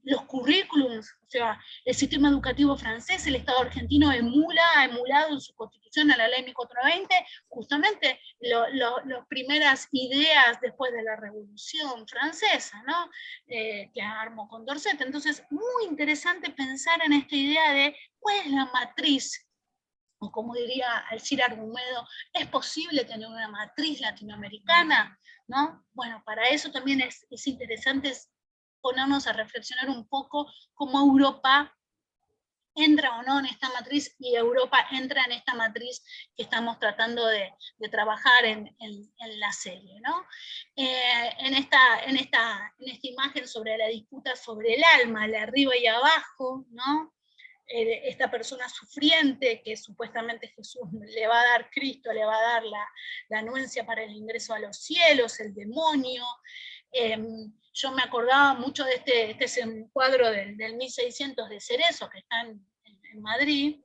Los currículums, o sea, el sistema educativo francés, el Estado argentino ha emulado en su constitución a la ley 1420, justamente las primeras ideas después de la Revolución Francesa, ¿no? Que armó Condorcet. Entonces, muy interesante pensar en esta idea de cuál es la matriz, o como diría Alcira Argumedo, ¿es posible tener una matriz latinoamericana? ¿No? Bueno, para eso también es interesante ponernos a reflexionar un poco cómo Europa entra o no en esta matriz, y Europa entra en esta matriz que estamos tratando de trabajar en la serie, ¿no? En esta imagen sobre la disputa sobre el alma, el arriba y abajo, ¿no? Esta persona sufriente que supuestamente Jesús le va a dar, Cristo le va a dar la anuencia para el ingreso a los cielos, el demonio. Yo me acordaba mucho de este es un cuadro del 1600 de Cerezo, que está en Madrid.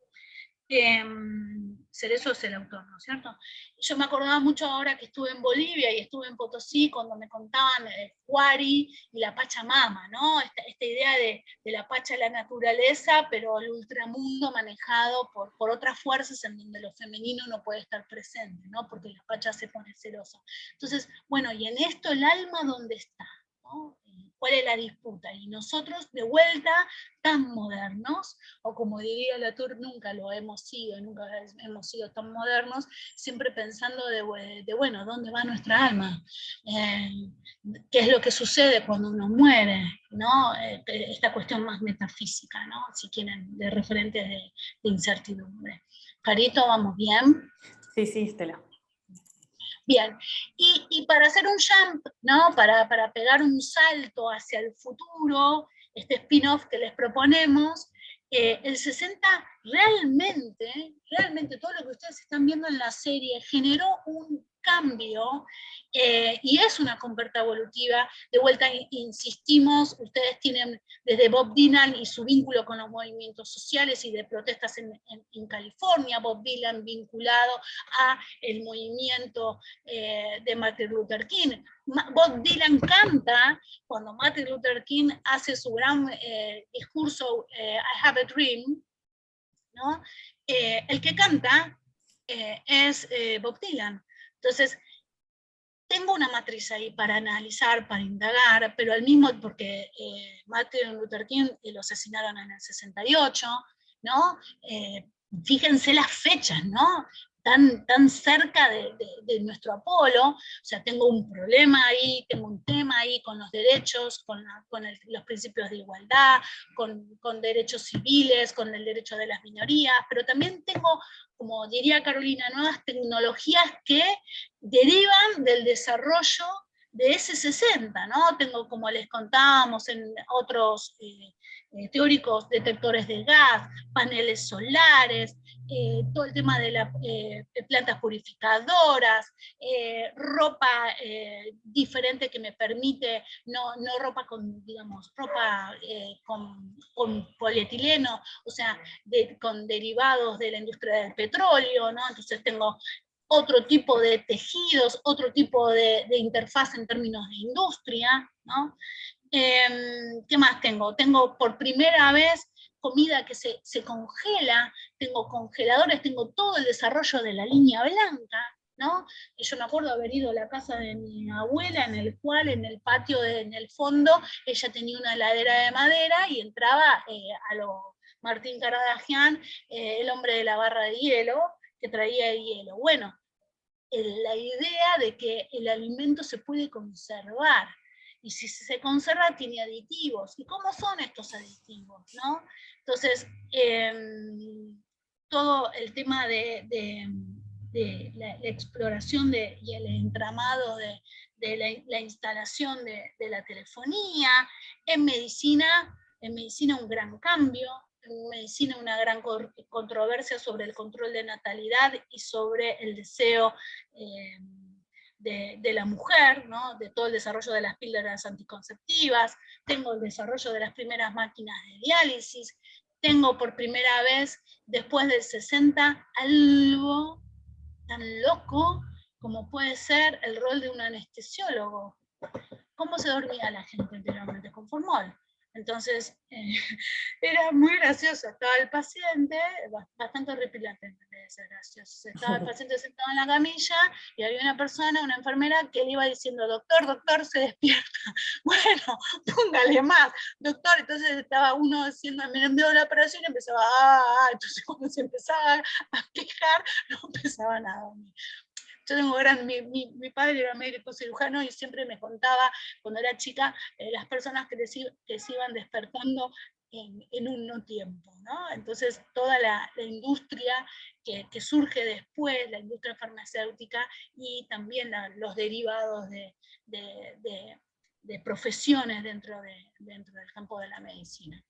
Cerezo es el autor, ¿no es cierto? Yo me acordaba mucho ahora que estuve en Bolivia y estuve en Potosí, cuando me contaban Huari y la Pachamama, ¿no? Esta idea de la Pacha, la naturaleza, pero el ultramundo manejado por otras fuerzas en donde lo femenino no puede estar presente, ¿no? Porque la Pacha se pone celosa. Entonces, bueno, y en esto el alma, ¿dónde está? ¿No? ¿Cuál es la disputa? Y nosotros, de vuelta, tan modernos, o como diría Latour, nunca lo hemos sido, nunca hemos sido tan modernos, siempre pensando de bueno, ¿dónde va nuestra alma? ¿Qué es lo que sucede cuando uno muere? ¿No? Esta cuestión más metafísica, ¿no? Si quieren, de referentes de incertidumbre. Carito, ¿vamos bien? Sí, sí, Estela. Bien, y para hacer un jump, ¿no? Para pegar un salto hacia el futuro, este spin-off que les proponemos, el 60 realmente todo lo que ustedes están viendo en la serie generó un cambio, y es una compuerta evolutiva. De vuelta insistimos, ustedes tienen desde Bob Dylan y su vínculo con los movimientos sociales y de protestas en California, Bob Dylan vinculado a el movimiento de Martin Luther King. Bob Dylan canta cuando Martin Luther King hace su gran discurso I Have a Dream, ¿no? El que canta es Bob Dylan. Entonces, tengo una matriz ahí para analizar, para indagar, pero al mismo, porque Martin Luther King lo asesinaron en el 68, ¿no? Fíjense las fechas, ¿no? Tan cerca de nuestro Apolo. O sea, tengo un problema ahí, tengo un tema ahí con los derechos, con los principios de igualdad, con derechos civiles, con el derecho de las minorías, pero también tengo, como diría Carolina, nuevas tecnologías que derivan del desarrollo de ese 60, ¿no? Tengo, como les contábamos en otros teóricos, detectores de gas, paneles solares, todo el tema de plantas purificadoras, ropa diferente que me permite, no ropa con, digamos, ropa con polietileno, o sea, con derivados de la industria del petróleo, ¿no? Entonces tengo otro tipo de tejidos, otro tipo de interfaz en términos de industria, ¿no? ¿Qué más tengo? Tengo por primera vez comida que se congela, tengo congeladores, tengo todo el desarrollo de la línea blanca, ¿no? Yo me acuerdo haber ido a la casa de mi abuela, en el cual, en el patio, en el fondo, ella tenía una heladera de madera y entraba a lo Martín Caradagian, el hombre de la barra de hielo, que traía hielo. Bueno, la idea de que el alimento se puede conservar, y si se conserva tiene aditivos. ¿Y cómo son estos aditivos? ¿No? Entonces, todo el tema de la exploración y el entramado de la instalación de la telefonía, en medicina un gran cambio, en medicina una gran controversia sobre el control de natalidad y sobre el deseo de la mujer, ¿no? De todo el desarrollo de las píldoras anticonceptivas, tengo el desarrollo de las primeras máquinas de diálisis, tengo por primera vez, después del 60, algo tan loco como puede ser el rol de un anestesiólogo. ¿Cómo se dormía la gente anteriormente? Con formol. Entonces, era muy gracioso. Estaba el paciente, bastante horripilante en vez de ser gracioso. Estaba el paciente sentado en la camilla y había una persona, una enfermera, que le iba diciendo, doctor, doctor, se despierta. Bueno, póngale más, doctor. Entonces estaba uno haciendo el medio de la operación y empezaba, entonces cuando se empezaba a quejar, no empezaban a dormir. Yo tengo mi padre era médico cirujano y siempre me contaba, cuando era chica, las personas que se iban despertando en un no tiempo, ¿no? Entonces, toda la industria que surge después, la industria farmacéutica y también los derivados de profesiones dentro del campo de la medicina.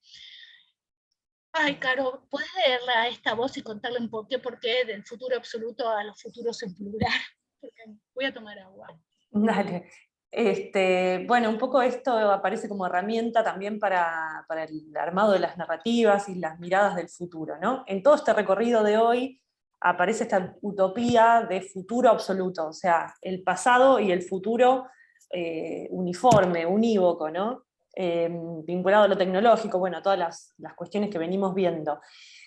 Ay, Caro, ¿puedes leerla a esta voz y contarle un por qué del futuro absoluto a los futuros en plural? Porque voy a tomar agua. Dale. Bueno, un poco esto aparece como herramienta también para el armado de las narrativas y las miradas del futuro, ¿no? En todo este recorrido de hoy aparece esta utopía de futuro absoluto, o sea, el pasado y el futuro uniforme, unívoco, ¿no? Vinculado a lo tecnológico, bueno, todas las cuestiones que venimos viendo.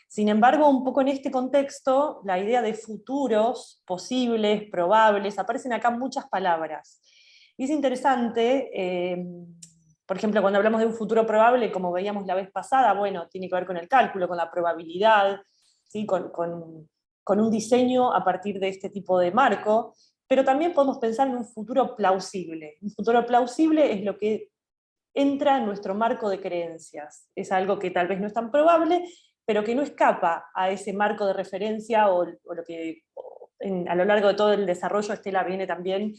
Sin embargo, un poco en este contexto, la idea de futuros posibles, probables, aparecen acá muchas palabras. Y es interesante, por ejemplo, cuando hablamos de un futuro probable, como veíamos la vez pasada, bueno, tiene que ver con el cálculo, con la probabilidad, ¿sí? con un diseño a partir de este tipo de marco, pero también podemos pensar en un futuro plausible. Un futuro plausible es lo que entra en nuestro marco de creencias. Es algo que tal vez no es tan probable, pero que no escapa a ese marco de referencia o lo que a lo largo de todo el desarrollo Estela viene también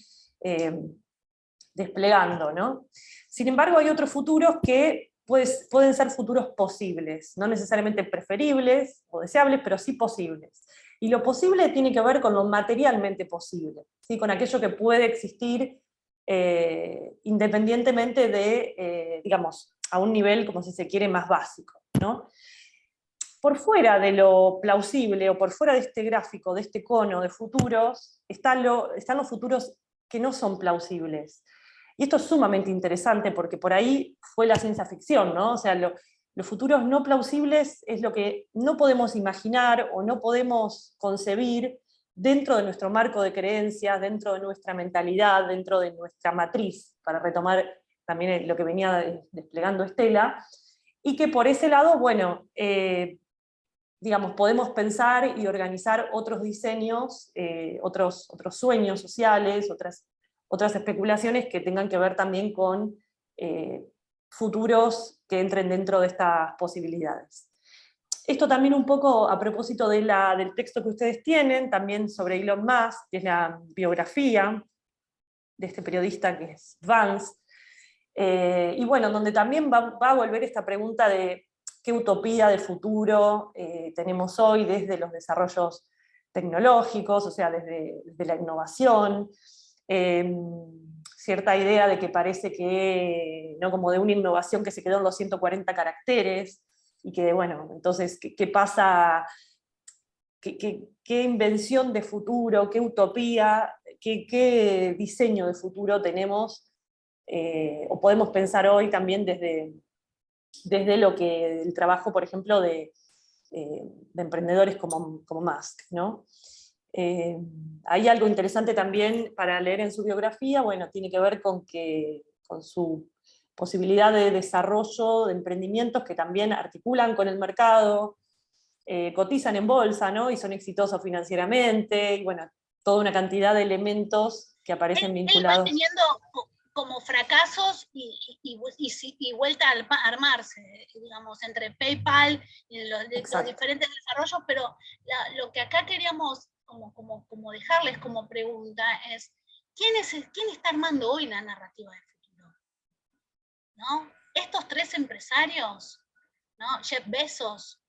desplegando, ¿no? Sin embargo, hay otros futuros que pueden ser futuros posibles, no necesariamente preferibles o deseables, pero sí posibles. Y lo posible tiene que ver con lo materialmente posible, ¿sí? Con aquello que puede existir independientemente de, digamos, a un nivel, como si se quiere, más básico, ¿no? Por fuera de lo plausible o por fuera de este gráfico, de este cono de futuros, están los futuros que no son plausibles. Y esto es sumamente interesante porque por ahí fue la ciencia ficción, ¿no? O sea, los futuros no plausibles es lo que no podemos imaginar o no podemos concebir dentro de nuestro marco de creencias, dentro de nuestra mentalidad, dentro de nuestra matriz, para retomar también lo que venía desplegando Estela, y que por ese lado, bueno, digamos, podemos pensar y organizar otros diseños, otros sueños sociales, otras especulaciones que tengan que ver también con futuros que entren dentro de estas posibilidades. Esto también un poco a propósito del texto que ustedes tienen, también sobre Elon Musk, que es la biografía de este periodista que es Vance, y bueno, donde también va a volver esta pregunta de qué utopía de futuro tenemos hoy desde los desarrollos tecnológicos, o sea, desde la innovación, cierta idea de que parece que, ¿no? Como de una innovación que se quedó en los 140 caracteres, y que, bueno, entonces, ¿qué pasa? ¿Qué invención de futuro, qué utopía, qué diseño de futuro tenemos, o podemos pensar hoy también desde lo que el trabajo, por ejemplo, de emprendedores como Musk, ¿no? Hay algo interesante también para leer en su biografía, bueno, tiene que ver con su posibilidad de desarrollo de emprendimientos que también articulan con el mercado, cotizan en bolsa, ¿no? Y son exitosos financieramente, y bueno, toda una cantidad de elementos que aparecen vinculados. Él va teniendo como fracasos y vuelta a armarse, digamos, entre PayPal y los diferentes desarrollos, pero lo que acá queríamos como dejarles como pregunta es, ¿quién está armando hoy la narrativa del futuro? ¿No? Estos tres empresarios ¿no? Jeff Bezos,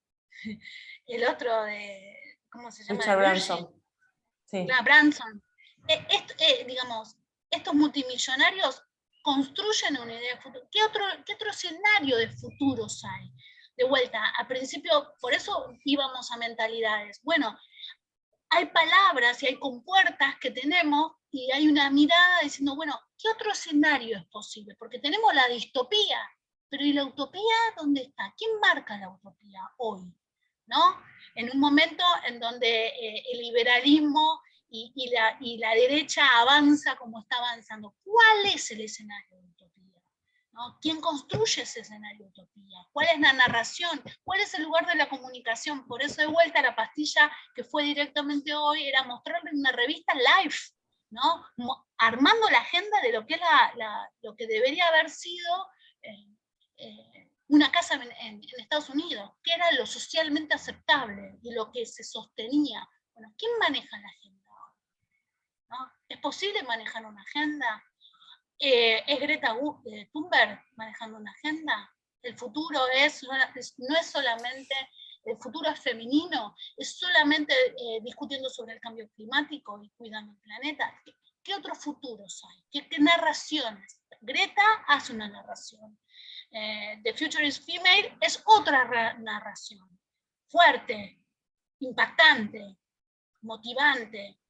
el otro de, ¿cómo se llama? Richard Branson. Sí. Branson. Digamos, estos multimillonarios construyen una idea de futuro. ¿Qué otro escenario de futuros hay? De vuelta, al principio, por eso íbamos a mentalidades. Bueno, hay palabras y hay compuertas que tenemos y hay una mirada diciendo, bueno, ¿qué otro escenario es posible? Porque tenemos la distopía, pero ¿y la utopía dónde está? ¿Quién marca la utopía hoy? ¿No? En un momento en donde el liberalismo y la derecha avanza como está avanzando. ¿Cuál es el escenario de utopía? ¿No? ¿Quién construye ese escenario de utopía? ¿Cuál es la narración? ¿Cuál es el lugar de la comunicación? Por eso de vuelta la pastilla que fue directamente hoy era mostrarle una revista live, ¿no? Armando la agenda de lo que es lo que debería haber sido una casa en Estados Unidos, que era lo socialmente aceptable y lo que se sostenía. Bueno, ¿quién maneja la agenda ahora? ¿No? ¿Es posible manejar una agenda? ¿Es Greta Thunberg manejando una agenda? El futuro no es solamente, el futuro es femenino, es solamente discutiendo sobre el cambio climático y cuidando el planeta. ¿Qué otros futuros hay? ¿Qué narraciones? Greta hace una narración. The Future is Female es otra narración. Fuerte, impactante, motivante.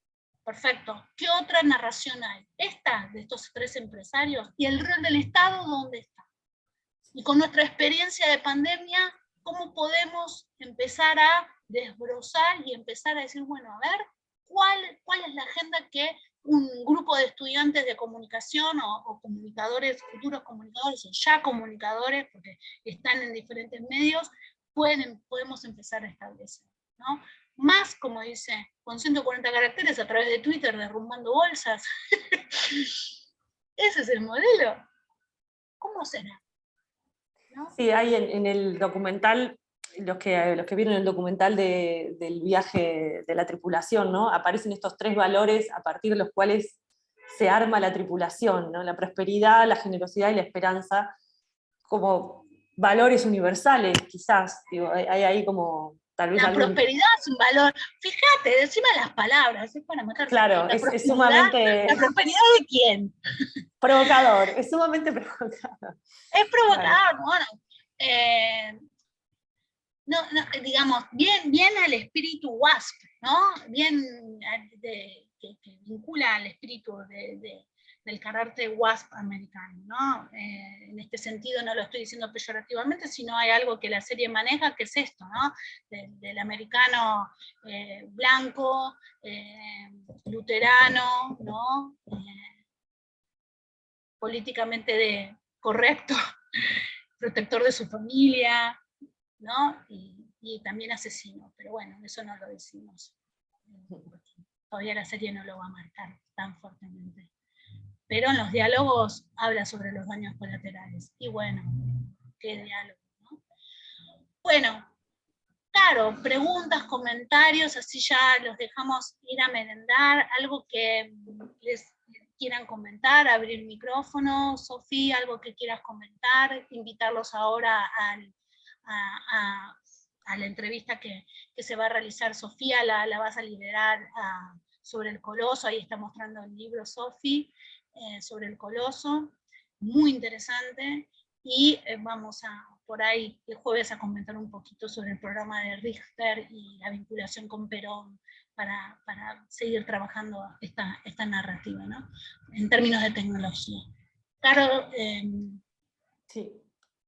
Perfecto. ¿Qué otra narración hay? Esta, de estos tres empresarios, y el rol del Estado, ¿dónde está? Y con nuestra experiencia de pandemia, ¿cómo podemos empezar a desbrozar y empezar a decir, bueno, a ver, ¿cuál es la agenda que un grupo de estudiantes de comunicación o comunicadores, futuros comunicadores o ya comunicadores, porque están en diferentes medios, podemos empezar a establecer, ¿no? Más, como dice, con 140 caracteres a través de Twitter, derrumbando bolsas. Ese es el modelo. ¿Cómo será? ¿No? Sí, hay en el documental, los que vieron el documental del viaje de la tripulación, ¿no? Aparecen estos tres valores a partir de los cuales se arma la tripulación, ¿no? La prosperidad, la generosidad y la esperanza, como valores universales, quizás. Digo, hay ahí como tal vez la algún... prosperidad es un valor. Fíjate, decime las palabras, es para meterse. Claro, es sumamente... ¿La prosperidad de quién? Provocador, es sumamente provocador. Es provocador, Claro. bueno. No, digamos, bien al espíritu WASP, ¿no? Bien que vincula al espíritu del carácter WASP americano, ¿no? En este sentido no lo estoy diciendo peyorativamente, sino hay algo que la serie maneja, que es esto, ¿no? Del americano blanco, luterano, ¿no? Políticamente correcto, protector de su familia, ¿no? Y también asesino, pero bueno, eso no lo decimos. Todavía la serie no lo va a marcar tan fuertemente. Pero en los diálogos habla sobre los daños colaterales. Y bueno, qué diálogo, ¿no? Bueno, claro, preguntas, comentarios, así ya los dejamos ir a merendar, algo que les quieran comentar, abrir micrófono, Sofía, algo que quieras comentar, invitarlos ahora a la entrevista que se va a realizar. Sofía la vas a liderar sobre el Coloso, ahí está mostrando el libro Sofi, sobre el Coloso, muy interesante, y vamos por ahí el jueves a comentar un poquito sobre el programa de Richter y la vinculación con Perón para seguir trabajando esta narrativa, ¿no? En términos de tecnología. Caro, sí.